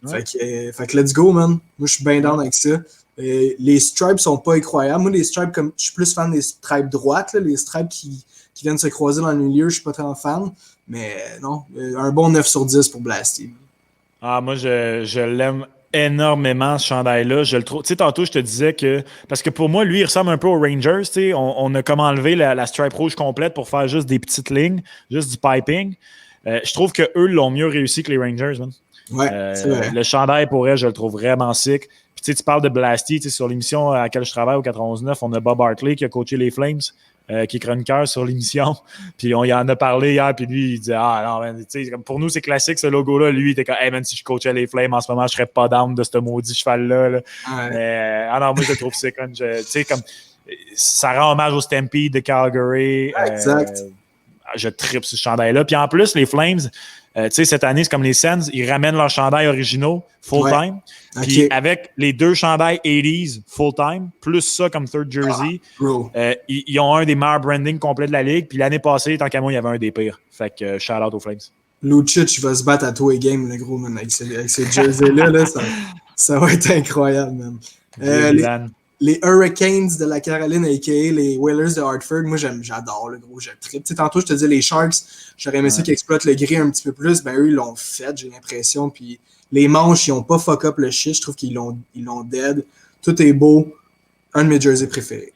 Fait que let's go, man. Moi, je suis bien down avec ça. Les stripes sont pas incroyables. Moi, les stripes, comme je suis plus fan des stripes droites, là, les stripes qui viennent se croiser dans le milieu, je suis pas très fan. Mais non, un bon 9 sur 10 pour Blasty. Ah, moi, je l'aime énormément, ce chandail-là. Je le trouve. Tu sais, tantôt, je te disais que. Parce que pour moi, lui, il ressemble un peu aux Rangers. Tu sais, on a comme enlevé la stripe rouge complète pour faire juste des petites lignes, juste du piping. Je trouve qu'eux l'ont mieux réussi que les Rangers, man. Ouais, c'est vrai. Le chandail, pour elle, je le trouve vraiment sick. Puis, tu sais, tu parles de Blasty. Tu sais, sur l'émission à laquelle je travaille au 91.9, on a Bob Hartley qui a coaché les Flames. Qui est chroniqueur sur l'émission. Puis on y en a parlé hier, puis lui, il disait ah non, man, tu sais, pour nous, c'est classique ce logo-là. Lui, il était comme hey man, si je coachais les Flames en ce moment, je serais pas down de ce maudit cheval-là. Là. Mais non, moi, je trouve c'est comme tu sais, comme ça rend hommage au Stampede de Calgary. Exact. Je tripe ce chandail-là. Puis en plus, les Flames, tu sais, cette année, c'est comme les Sens, ils ramènent leurs chandails originaux full-time. Puis avec les 2 chandails 80s full-time, plus ça comme third jersey, ils ont un des meilleurs branding complets de la ligue. Puis l'année passée, tant qu'à moi, il y avait un des pires. Fait que shout-out aux Flames. Lucic va se battre à tous les games, le gros, man, avec ces jerseys-là. Là, ça va être incroyable, man. Les Hurricanes de la Caroline, a.k.a. les Whalers de Hartford, moi, j'adore, le gros, je tripe. Tantôt, je te disais, les Sharks, j'aurais aimé ça qu'ils exploitent le gris un petit peu plus. Ben, eux, ils l'ont fait, j'ai l'impression. Puis les manches, ils n'ont pas fuck up le shit. Je trouve qu'ils l'ont dead. Tout est beau. Un de mes jerseys préférés.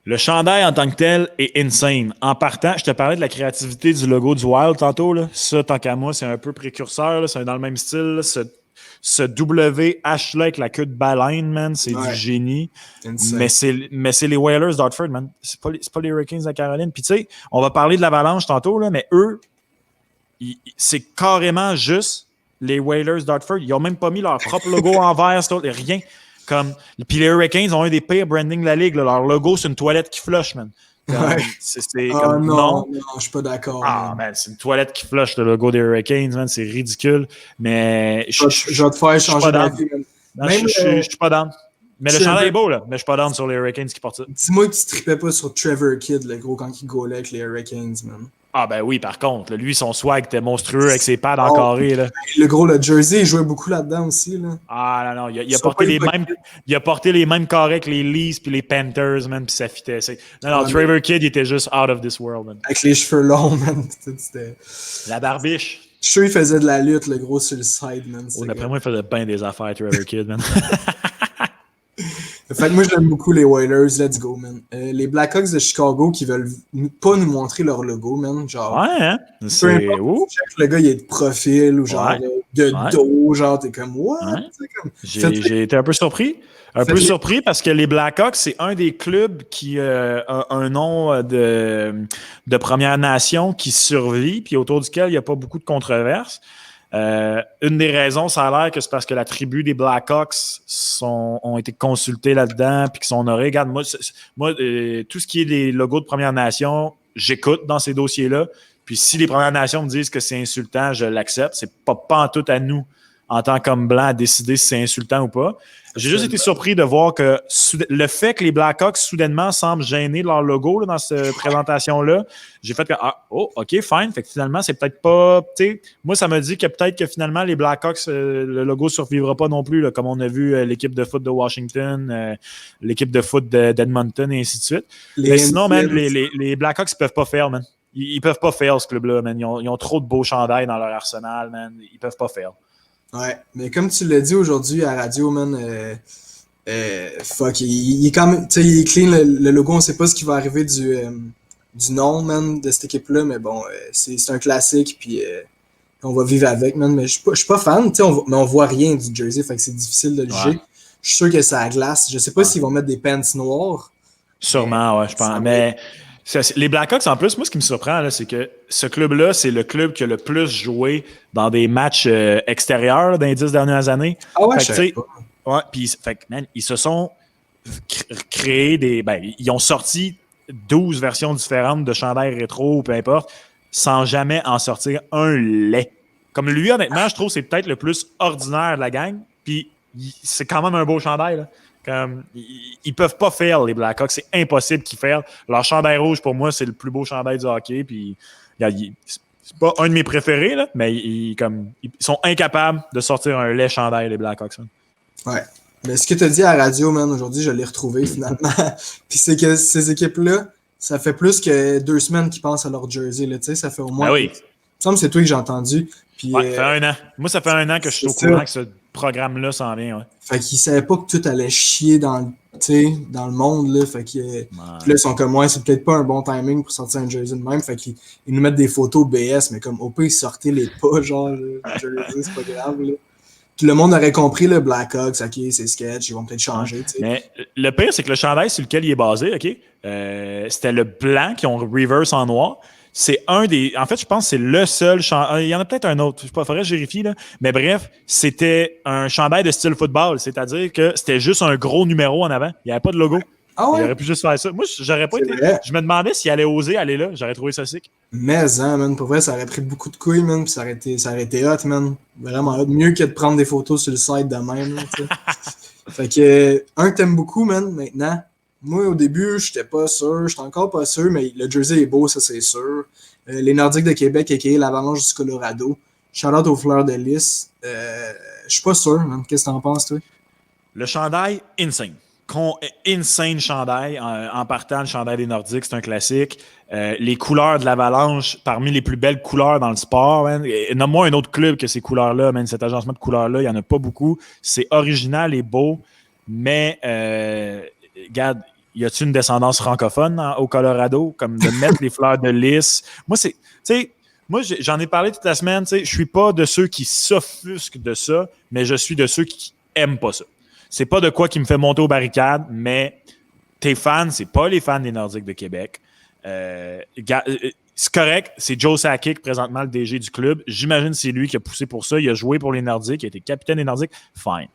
Le chandail en tant que tel est insane. En partant, je te parlais de la créativité du logo du Wild tantôt. Là. Ça, tant qu'à moi, c'est un peu précurseur. Là. C'est dans le même style. Là. Ce WH-là avec la queue de baleine, man, c'est du génie. Mais c'est les Whalers d'Hartford, man. C'est pas les Hurricanes de Caroline. Puis tu sais, on va parler de l'Avalanche tantôt, là, mais eux, c'est carrément juste les Whalers d'Hartford. Ils n'ont même pas mis leur propre logo en vert, rien. Comme, puis les Hurricanes ont un des pires branding de la ligue. Là. Leur logo, c'est une toilette qui flush, man. Comme, c'est comme, non, je suis pas d'accord. Ah, man, c'est une toilette qui flush le logo des Hurricanes, man. C'est ridicule. Mais je vais te faire changer d'avis, man. Je suis pas down. Mais le chandail est beau, là. Mais je suis pas down sur les Hurricanes qui portent ça. Dis-moi que tu tripais pas sur Trevor Kidd, le gros, quand il gaulait avec les Hurricanes, man. Ah, ben oui, par contre. Lui, son swag était monstrueux avec ses pads en carré, là. Le gros, le jersey, il jouait beaucoup là-dedans aussi, là. Ah, non. Il a porté les mêmes carrés que les Leafs puis les Panthers, man, puis ça fitait. Non, Trevor Kidd, il était juste out of this world, man. Avec les cheveux longs, man. La barbiche. Je suis sûr qu'il faisait de la lutte, le gros, sur le side, man. D'après moi, il faisait bien des affaires, Trevor Kidd, man. Fait que moi, j'aime beaucoup les Oilers. Let's go, man. Les Blackhawks de Chicago qui veulent pas nous montrer leur logo, man. Genre, ouais, hein? C'est où? Le gars, il est de profil ou genre de dos. Genre, t'es comme, what? Comme... J'ai été un peu surpris. Surpris parce que les Blackhawks, c'est un des clubs qui a un nom de Première Nation qui survit, puis autour duquel il n'y a pas beaucoup de controverses. Une des raisons, ça a l'air que c'est parce que la tribu des Blackhawks ont été consultés là-dedans puis qu'ils sont honorés. Regarde, moi tout ce qui est des logos de Première Nation, j'écoute dans ces dossiers-là. Puis si les Premières Nations me disent que c'est insultant, je l'accepte. C'est pas en tout à nous, en tant qu'homme blanc, à décider si c'est insultant ou pas. J'ai juste été surpris de voir que le fait que les Blackhawks soudainement semblent gênés de leur logo là, dans cette présentation-là, j'ai fait que OK, fine. Fait que finalement, c'est peut-être pas. Moi, ça me dit que peut-être que finalement, les Blackhawks, le logo ne survivra pas non plus, là, comme on a vu l'équipe de foot de Washington, l'équipe de foot d'Edmonton et ainsi de suite. Mais sinon, man, les Blackhawks, ils peuvent pas faire, man. Ils peuvent pas faire ce club-là, man. Ils ont trop de beaux chandails dans leur arsenal, man. Ils peuvent pas faire. Ouais, mais comme tu l'as dit aujourd'hui à la radio, man, fuck, il est quand même, tu sais, il est clean le logo, on sait pas ce qui va arriver du nom, man, de cette équipe-là, mais bon, c'est un classique, puis on va vivre avec, man, mais je suis pas fan, tu sais, mais on voit rien du jersey, fait que c'est difficile de le juger. Je suis sûr que c'est à glace, je sais pas s'ils vont mettre des pants noirs. Sûrement, ouais, je pense, mais... Les Blackhawks, en plus, moi, ce qui me surprend, là, c'est que ce club-là, c'est le club qui a le plus joué dans des matchs extérieurs là, dans les 10 dernières années. Ah ouais, puis, man, ils se sont créés ils ont sorti 12 versions différentes de chandails rétro ou peu importe, sans jamais en sortir un lait. Comme lui, honnêtement, je trouve que c'est peut-être le plus ordinaire de la gang, puis c'est quand même un beau chandail, là. Comme, ils peuvent pas faire les Blackhawks, c'est impossible qu'ils fassent. Leur chandail rouge, pour moi, c'est le plus beau chandail du hockey. Puis, c'est pas un de mes préférés, là, mais ils sont incapables de sortir un laid chandail, les Blackhawks. Man. Ouais. Mais ce que tu as dit à la radio, man, aujourd'hui, je l'ai retrouvé finalement. Puis c'est que ces équipes-là, ça fait plus que 2 semaines qu'ils pensent à leur jersey. Là, ça fait au moins. Oui. Il me semble que c'est toi que j'ai entendu. Puis, ça fait 1 an. Moi, ça fait 1 an que je suis au courant que ce programme-là s'en vient. Ouais. Fait qu'ils savaient pas que tout allait chier dans le monde. Là. Fait que, puis là, ils sont comme, ouais, c'est peut-être pas un bon timing pour sortir un jersey de même. Fait qu'ils nous mettent des photos BS, mais comme au pire, ils sortaient les pas, genre, le jersey, c'est pas grave. Là. Puis le monde aurait compris, le Blackhawks, ok, c'est sketch, ils vont peut-être changer. T'sais. Mais le pire, c'est que le chandail sur lequel il est basé, ok, c'était le blanc qui ont reverse en noir. C'est un des. En fait, je pense que c'est le seul chandail. Il y en a peut-être un autre. Il faudrait que je vérifie, là. Mais bref, c'était un chandail de style football. C'est-à-dire que c'était juste un gros numéro en avant. Il n'y avait pas de logo. Ah ouais? Il aurait pu juste faire ça. Moi, j'aurais pas été. Je me demandais s'il allait oser aller là. J'aurais trouvé ça sick. Mais, man, pour vrai, ça aurait pris beaucoup de couilles, man. Puis ça aurait été hot, man. Vraiment hot. Mieux que de prendre des photos sur le site de même, là, Fait que, un que t'aimes beaucoup, man, maintenant. Moi, au début, j'étais pas sûr. J'étais encore pas sûr, mais le jersey est beau, ça, c'est sûr. Les Nordiques de Québec, a.k.a. l'Avalanche du Colorado. Shout-out aux Fleurs de Lys. Je suis pas sûr, man. Qu'est-ce que t'en penses, toi? Le chandail, insane. Insane chandail. En partant, le chandail des Nordiques, c'est un classique. Les couleurs de l'Avalanche, parmi les plus belles couleurs dans le sport, man. Nomme-moi un autre club que ces couleurs-là, man. Cet agencement de couleurs-là, il n'y en a pas beaucoup. C'est original et beau, mais... regarde, y a-t-il une descendance francophone au Colorado, comme de mettre les Fleurs de Lys? Moi, j'en ai parlé toute la semaine, je suis pas de ceux qui s'offusquent de ça, mais je suis de ceux qui aiment pas ça. C'est pas de quoi qui me fait monter aux barricades, mais tes fans, c'est pas les fans des Nordiques de Québec. C'est correct, c'est Joe Sakic, présentement le DG du club. J'imagine que c'est lui qui a poussé pour ça. Il a joué pour les Nordiques, il a été capitaine des Nordiques. Fine.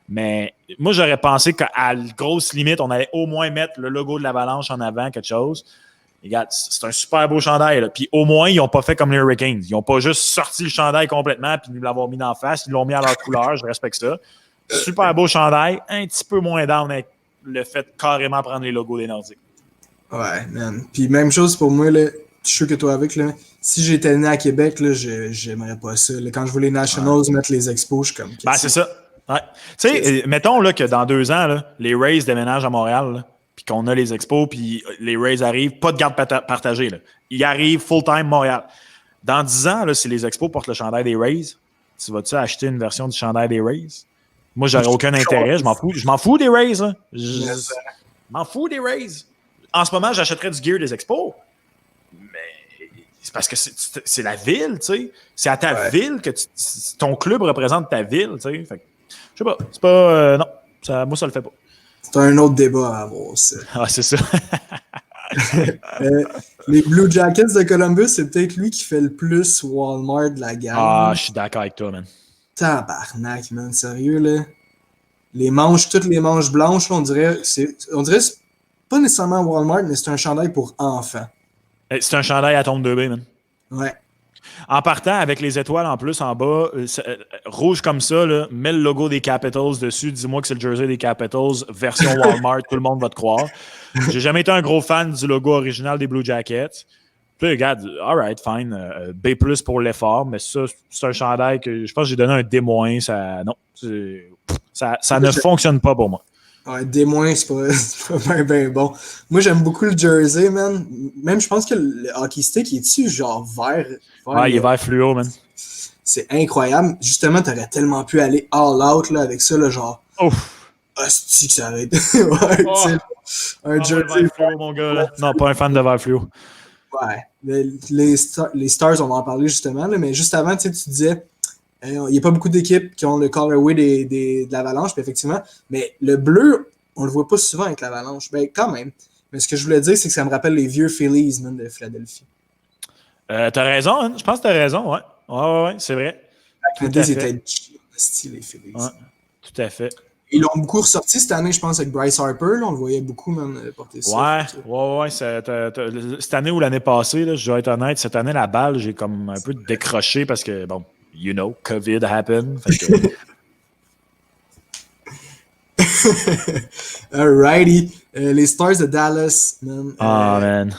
Mais moi, j'aurais pensé qu'à la grosse limite, on allait au moins mettre le logo de l'Avalanche en avant, quelque chose. Regarde, c'est un super beau chandail. Là. Puis au moins, ils n'ont pas fait comme les Hurricanes. Ils n'ont pas juste sorti le chandail complètement puis nous l'avoir mis en face. Ils l'ont mis à leur couleur. Je respecte ça. Super beau chandail. Un petit peu moins down avec le fait de carrément prendre les logos des Nordiques. Ouais, man. Puis même chose pour moi, là. Je suis sûr que toi avec, là. Si j'étais né à Québec, là, j'aimerais pas ça. Là. Quand je vois les Nationals mettre les expos, je suis comme. Ben, c'est ça. Ouais. Tu sais, mettons là, que dans 2 ans, là, les Rays déménagent à Montréal, là, puis qu'on a les expos, puis les Rays arrivent, pas de garde partagée. Là. Ils arrivent full-time Montréal. Dans 10 ans, là, si les expos portent le chandail des Rays, tu vas-tu acheter une version du chandail des Rays? Moi, j'aurais aucun intérêt. Je m'en fous des Rays. Hein. Je m'en fous des Rays. En ce moment, j'achèterais du gear des expos. Mais c'est parce que c'est la ville, tu sais. C'est à ta ville que ton club représente ta ville, tu sais. Fait que, je sais pas. C'est pas... non. Moi, ça le fait pas. C'est un autre débat à avoir, ça. Ah, c'est ça. Les Blue Jackets de Columbus, c'est peut-être lui qui fait le plus Walmart de la gamme. Ah, je suis d'accord avec toi, man. Tabarnak, man. Sérieux, là. Toutes les manches blanches, là, on dirait c'est pas nécessairement Walmart, mais c'est un chandail pour enfants. C'est un chandail à tombe 2B, man. Ouais. En partant avec les étoiles en plus en bas, rouge comme ça, là, mets le logo des Capitals dessus, dis-moi que c'est le jersey des Capitals, version Walmart, tout le monde va te croire. J'ai jamais été un gros fan du logo original des Blue Jackets. Puis regarde, alright, fine, B+ pour l'effort, mais ça, c'est un chandail que je pense que j'ai donné un D-. Ça ne fonctionne pas pour moi. Ouais, D-, c'est pas bien bon. Moi, j'aime beaucoup le jersey, man. Même, je pense que le hockey stick, il est dessus, genre vert. Ouais, il est vert fluo, man. C'est incroyable. Justement, t'aurais tellement pu aller all out là, avec ça, là, genre. Ouf! Hostie que ça arrête. Ouais, un jersey. Vert fluo, mon gars, là. Non, pas un fan de vert fluo. Ouais. Les Stars, on va en parler justement, là, mais juste avant, tu disais. Il n'y a pas beaucoup d'équipes qui ont le colorway de l'Avalanche, puis effectivement. Mais le bleu, on le voit pas souvent avec l'Avalanche. Ben, quand même. Mais ce que je voulais dire, c'est que ça me rappelle les vieux Phillies, man, de Philadelphie. T'as raison, hein? Je pense que t'as raison, ouais. Ouais, c'est vrai. Les Phillies étaient style, les Phillies. Ouais, tout à fait. Ils l'ont beaucoup ressorti cette année, je pense, avec Bryce Harper. Là, on le voyait beaucoup, même, porter ça. Ouais. Cette année ou l'année passée, là, je dois être honnête, cette année, la balle, j'ai comme un peu décroché parce que, bon, you know, COVID happened. Alrighty. Les Stars de Dallas, man. Man.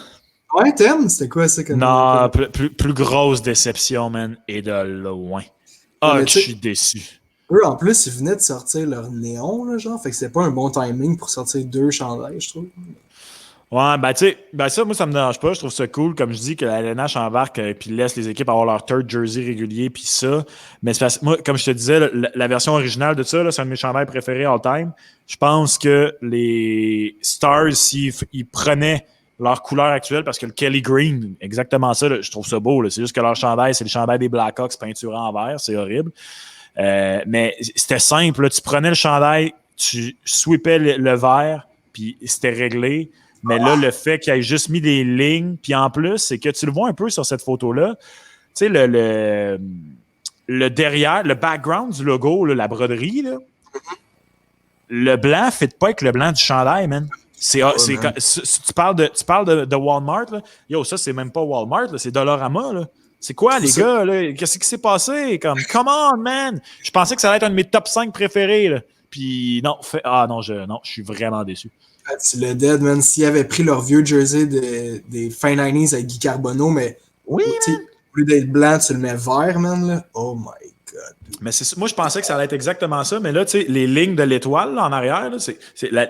Ouais, t'aimes? C'était quoi ça? Non, plus grosse déception, man, et de loin. Ah, je suis déçu. Eux, en plus, ils venaient de sortir leur néon, là, genre. Fait que c'était pas un bon timing pour sortir 2 chandails, je trouve. Ouais, ben tu sais, ça, moi, ça me dérange pas. Je trouve ça cool, comme je dis, que la LNH embarque puis laisse les équipes avoir leur third jersey régulier puis ça. Mais c'est parce que moi, comme je te disais, la version originale de ça, là, c'est un de mes chandails préférés all time. Je pense que les Stars, s'ils prenaient leur couleur actuelle, parce que le Kelly Green, exactement ça, là, je trouve ça beau. Là, c'est juste que leur chandail, c'est le chandail des Blackhawks peinturé en vert. C'est horrible. Mais c'était simple. Là, tu prenais le chandail, tu sweepais le vert, puis c'était réglé. Mais là, le fait qu'il ait juste mis des lignes, puis en plus, c'est que tu le vois un peu sur cette photo-là, tu sais, le derrière, le background du logo, là, la broderie, là, le blanc ne fit pas avec le blanc du chandail, man. Tu parles de Walmart, là. Yo, ça, c'est même pas Walmart, là, c'est Dollarama, là. C'est quoi, les gars, là? Qu'est-ce qui s'est passé? Comme, come on, man! Je pensais que ça allait être un de mes top 5 préférés, là. Puis, non, je suis vraiment déçu. Tu le dead, man. S'ils avaient pris leur vieux jersey des fin 90s avec Guy Carbonneau, mais oui, au lieu d'être blanc, tu le mets vert, man. Là. Oh my God. Mais moi, je pensais que ça allait être exactement ça, mais là, tu sais, les lignes de l'étoile là, en arrière,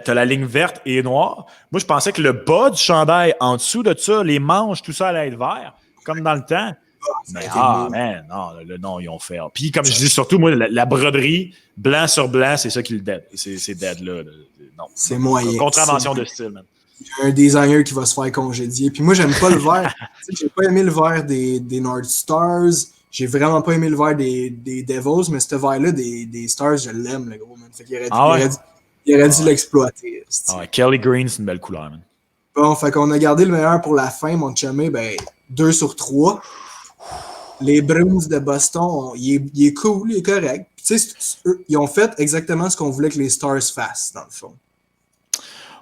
t'as la ligne verte et noire. Moi, je pensais que le bas du chandail, en dessous de ça, les manches, tout ça allait être vert, comme dans le temps. Mais man, non, ils ont fait. Puis, comme je dis, surtout, moi, la broderie, blanc sur blanc, c'est ça qui le dead. C'est dead, là. Non. C'est moyen. Contravention de style, man. Il y a un designer qui va se faire congédier. Puis moi, j'aime pas le vert. J'ai pas aimé le vert des North Stars. J'ai vraiment pas aimé le vert des Devils, mais ce vert-là des Stars, je l'aime, le gros, man. Fait qu'il aurait dû l'exploiter. Kelly Green, c'est une belle couleur, man. Bon, fait qu'on a gardé le meilleur pour la fin, mon chumé. Ben, 2 sur 3. les Bruins de Boston, il est cool, il est correct. Tu sais, ils ont fait exactement ce qu'on voulait que les Stars fassent, dans le fond.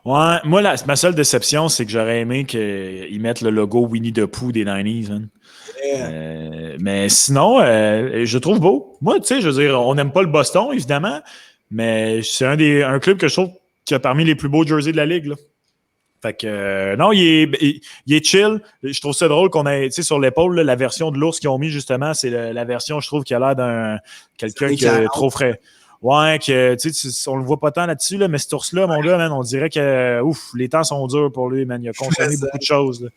Ouais, moi, ma seule déception, c'est que j'aurais aimé qu'ils mettent le logo Winnie the Pooh des 90s. Hein. Yeah. Mais sinon, je le trouve beau. Moi, tu sais, je veux dire, on n'aime pas le Boston, évidemment, mais c'est un club que je trouve qui a parmi les plus beaux jerseys de la Ligue. Là. Fait que, non, il est chill. Je trouve ça drôle qu'on ait, tu sais, sur l'épaule, là, la version de l'ours qu'ils ont mis, justement, c'est la version, je trouve, qui a l'air d'un quelqu'un qui est trop frais. Ouais, que, tu sais, on le voit pas tant là-dessus, là, mais cet ours-là, mon gars, man, on dirait que, les temps sont durs pour lui, man. Il a consommé beaucoup de choses, là.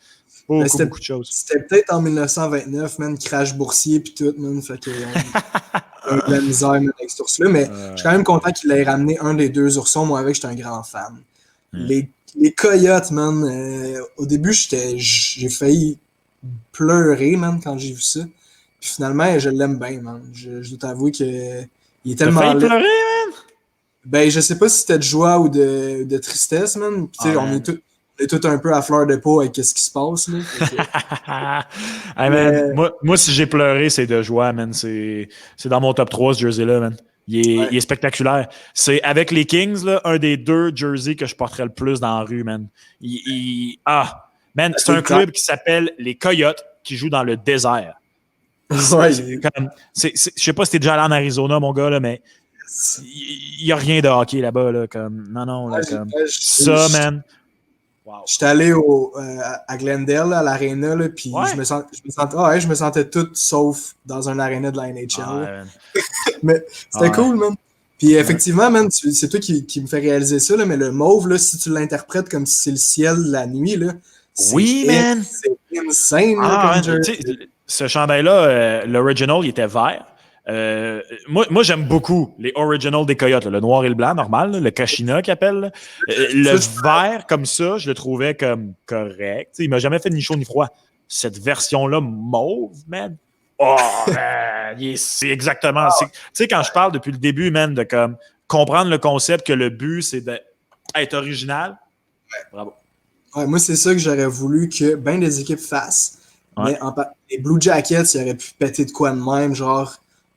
Beaucoup de choses. C'était peut-être en 1929, man, crash boursier puis tout, man. Fait que, on a eu de la misère, man, avec cet ours-là. Mais je suis quand même content qu'il ait ramené un des deux oursons. Moi, avec, j'étais un grand fan. Les coyotes, man, au début, j'ai failli pleurer, man, quand j'ai vu ça. Puis finalement, je l'aime bien, man. Je dois t'avouer que il est tellement laid. T'as failli pleurer, man? Ben, je sais pas si c'était de joie ou de tristesse, man. Puis, tu sais, on est tous un peu à fleur de peau avec ce qui se passe, là. Hey, man, moi, si j'ai pleuré, c'est de joie, man. C'est dans mon top 3, ce jersey-là, man. Il est spectaculaire. C'est avec les Kings, là, un des 2 jerseys que je porterais le plus dans la rue, man. Man, c'est un club qui s'appelle les Coyotes, qui joue dans le désert. Je sais pas si t'es déjà allé en Arizona, mon gars, là, mais il n'y a rien de hockey là-bas. Là, comme, non, là, comme, ça, man. Wow. J'étais allé à Glendale, à l'aréna, puis je me sentais tout sauf dans un aréna de la NHL. Mais c'était cool, man. Puis effectivement, man, c'est toi qui me fait réaliser ça, là, mais le mauve, là, si tu l'interprètes comme si c'est le ciel la nuit, là, man! C'est insane. Là, comme ce chandail-là, l'original, il était vert. Moi, j'aime beaucoup les originals des Coyotes, là, le noir et le blanc, normal, là, le Kachina qu'ils appellent. Le vert, comme ça, je le trouvais comme correct. T'sais, il m'a jamais fait ni chaud ni froid. Cette version-là, mauve, man. Oh, man, c'est exactement... Tu sais, quand je parle depuis le début, man, de comme comprendre le concept que le but, c'est d'être original, bravo. Ouais, moi, c'est ça que j'aurais voulu que bien des équipes fassent. Ouais. Mais les Blue Jackets, ils auraient pu péter de quoi de même, genre...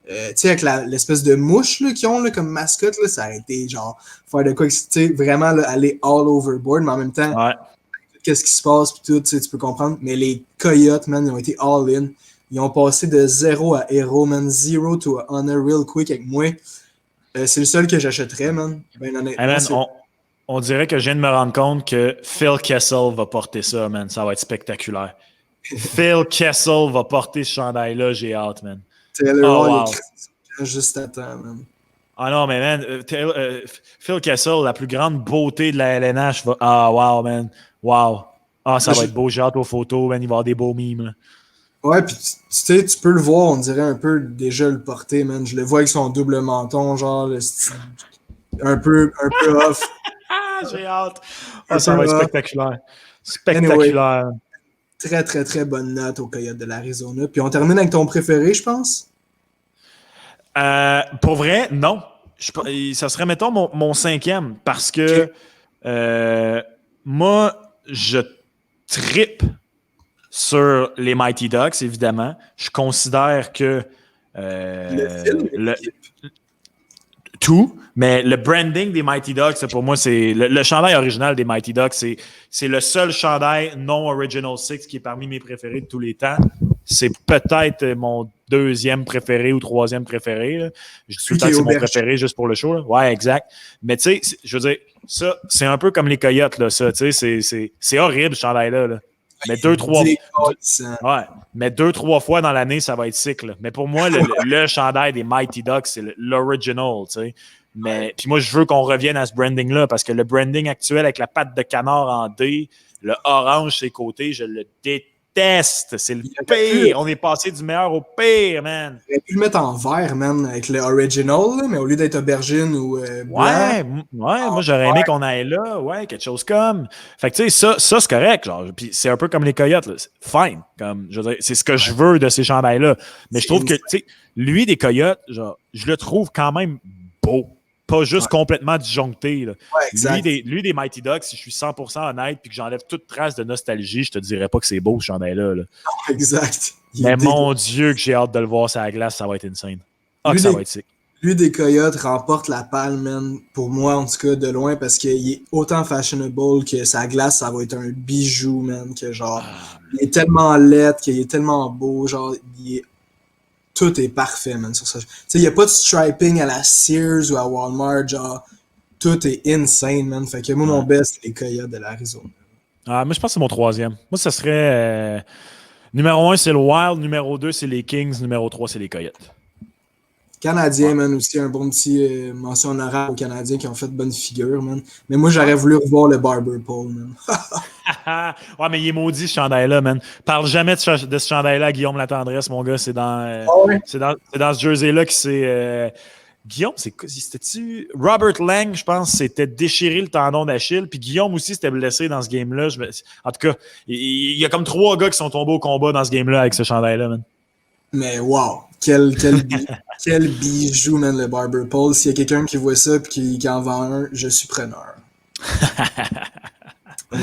tu sais, avec l'espèce de mouche là, qu'ils ont là, comme mascotte, là, ça a été genre faire de quoi, tu sais, vraiment là, aller all overboard, mais en même temps, qu'est-ce qui se passe, puis tout, tu sais, tu peux comprendre. Mais les Coyotes, man, ils ont été all-in. Ils ont passé de 0 à héros, man, 0 to honor real quick avec moi. C'est le seul que j'achèterais, man. Ben, honnêtement, hey, man, on dirait que je viens de me rendre compte que Phil Kessel va porter ça, man. Ça va être spectaculaire. Phil Kessel va porter ce chandail-là, j'ai hâte, man. Taylor Hall, juste à temps, man. Ah non, mais man, Phil Kessel, la plus grande beauté de la LNH, va... Ah, wow, man. Wow. Ah, ça va être beau, j'ai hâte aux photos, man. Il va y avoir des beaux mimes, là. Ouais, puis tu sais, tu peux le voir, on dirait un peu déjà le porter, man. Je le vois avec son double menton, genre, un peu off. J'ai hâte. Ah, ça va être spectaculaire. Spectaculaire. Anyway, très, très, très bonne note aux Coyotes de l'Arizona. Puis on termine avec ton préféré, je pense? Pour vrai, non. Ça serait, mettons, mon 5e, parce que moi, je trippe sur les Mighty Ducks, évidemment. Je considère que tout, mais le branding des Mighty Ducks, pour moi, c'est le chandail original des Mighty Ducks, c'est le seul chandail non Original Six qui est parmi mes préférés de tous les temps. C'est peut-être mon 2e préféré ou 3e préféré. Là. Je dis tout le temps que c'est mon préféré juste pour le show. Là. Ouais, exact. Mais tu sais, je veux dire, ça, c'est un peu comme les Coyotes, là, ça. Tu sais, c'est horrible, ce chandail-là. Là. Mais 2-3 fois dans l'année, ça va être sick. Là. Mais pour moi, le chandail des Mighty Ducks, c'est l'original. Tu sais. Mais puis moi, je veux qu'on revienne à ce branding-là parce que le branding actuel avec la patte de canard en D, le orange sur les côtés, je le déteste. C'est le pire. On est passé du meilleur au pire, man. On aurait pu le mettre en vert, man, avec le original, là, mais au lieu d'être aubergine ou blanc. Moi, j'aurais aimé qu'on aille là. Ouais, quelque chose comme. Fait que, tu sais, ça c'est correct. Genre. Puis c'est un peu comme les Coyotes. Là. Fine. Comme, je veux dire, c'est ce que je veux de ces chandails-là. Mais je trouve que, tu sais, lui, des Coyotes, genre, je le trouve quand même beau. pas juste complètement disjoncté. Là. Ouais, exact. Lui, des Mighty Ducks, si je suis 100% honnête puis que j'enlève toute trace de nostalgie, je te dirais pas que c'est beau ce chandail-là. Là. Exact. Mais mon Dieu, que j'ai hâte de le voir sur la glace, ça va être insane. Ah, que ça va être sick. Lui des Coyotes remporte la palme, man, pour moi, en tout cas, de loin, parce qu'il est autant fashionable que sa glace, ça va être un bijou, man, que genre, il est tellement laid, qu'il est tellement beau, genre, tout est parfait, man, sur ça. Tu sais, il n'y a pas de striping à la Sears ou à Walmart, genre, tout est insane, man. Fait que moi, mon best, c'est les Coyotes de l'Arizona. Ah, moi, je pense que c'est mon troisième. Moi, ça serait... numéro 1, c'est le Wild. Numéro 2, c'est les Kings. Numéro 3, c'est les Coyotes. Canadien, man, aussi, un bon petit mention honorable aux Canadiens qui ont fait bonne figure, man. Mais moi, j'aurais voulu revoir le Barber Pole, man. Ouais, mais il est maudit, ce chandail-là, man. Parle jamais de ce chandail-là à Guillaume Latendresse, mon gars. C'est dans, c'est dans ce jersey-là que c'est... Guillaume, c'était-tu... Robert Lang, je pense, s'était déchiré le tendon d'Achille. Puis Guillaume aussi s'était blessé dans ce game-là. En tout cas, il y a comme 3 gars qui sont tombés au combat dans ce game-là avec ce chandail-là, man. Mais wow! Quel bijou, man, le Barber Pole. S'il y a quelqu'un qui voit ça et qui en vend un, je suis preneur. Ouais,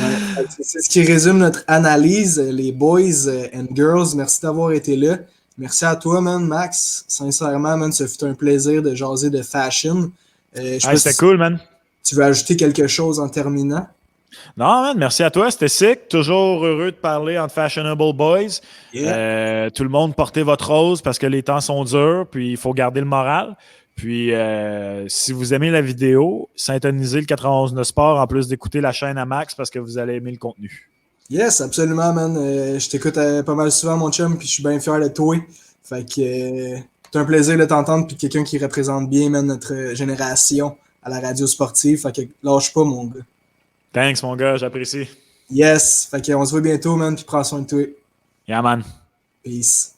c'est ce qui résume notre analyse, les boys and girls. Merci d'avoir été là. Merci à toi, man, Max. Sincèrement, man, ça fut un plaisir de jaser de fashion. C'était cool, man. Tu veux ajouter quelque chose en terminant? Non, man, merci à toi. C'était sick. Toujours heureux de parler entre Fashionable Boys. Yeah. Tout le monde, portez votre rose parce que les temps sont durs, puis il faut garder le moral. Puis, si vous aimez la vidéo, syntonisez le 91 Sport en plus d'écouter la chaîne à Max parce que vous allez aimer le contenu. Yes, absolument, man. Je t'écoute pas mal souvent, mon chum, puis je suis bien fier de toi. Fait que c'est un plaisir de t'entendre, puis quelqu'un qui représente bien, man, notre génération à la radio sportive. Fait que lâche pas, mon gars. Thanks, mon gars, j'apprécie. Yes, fait qu'on se voit bientôt, man, puis prends soin de toi. Yeah, man. Peace.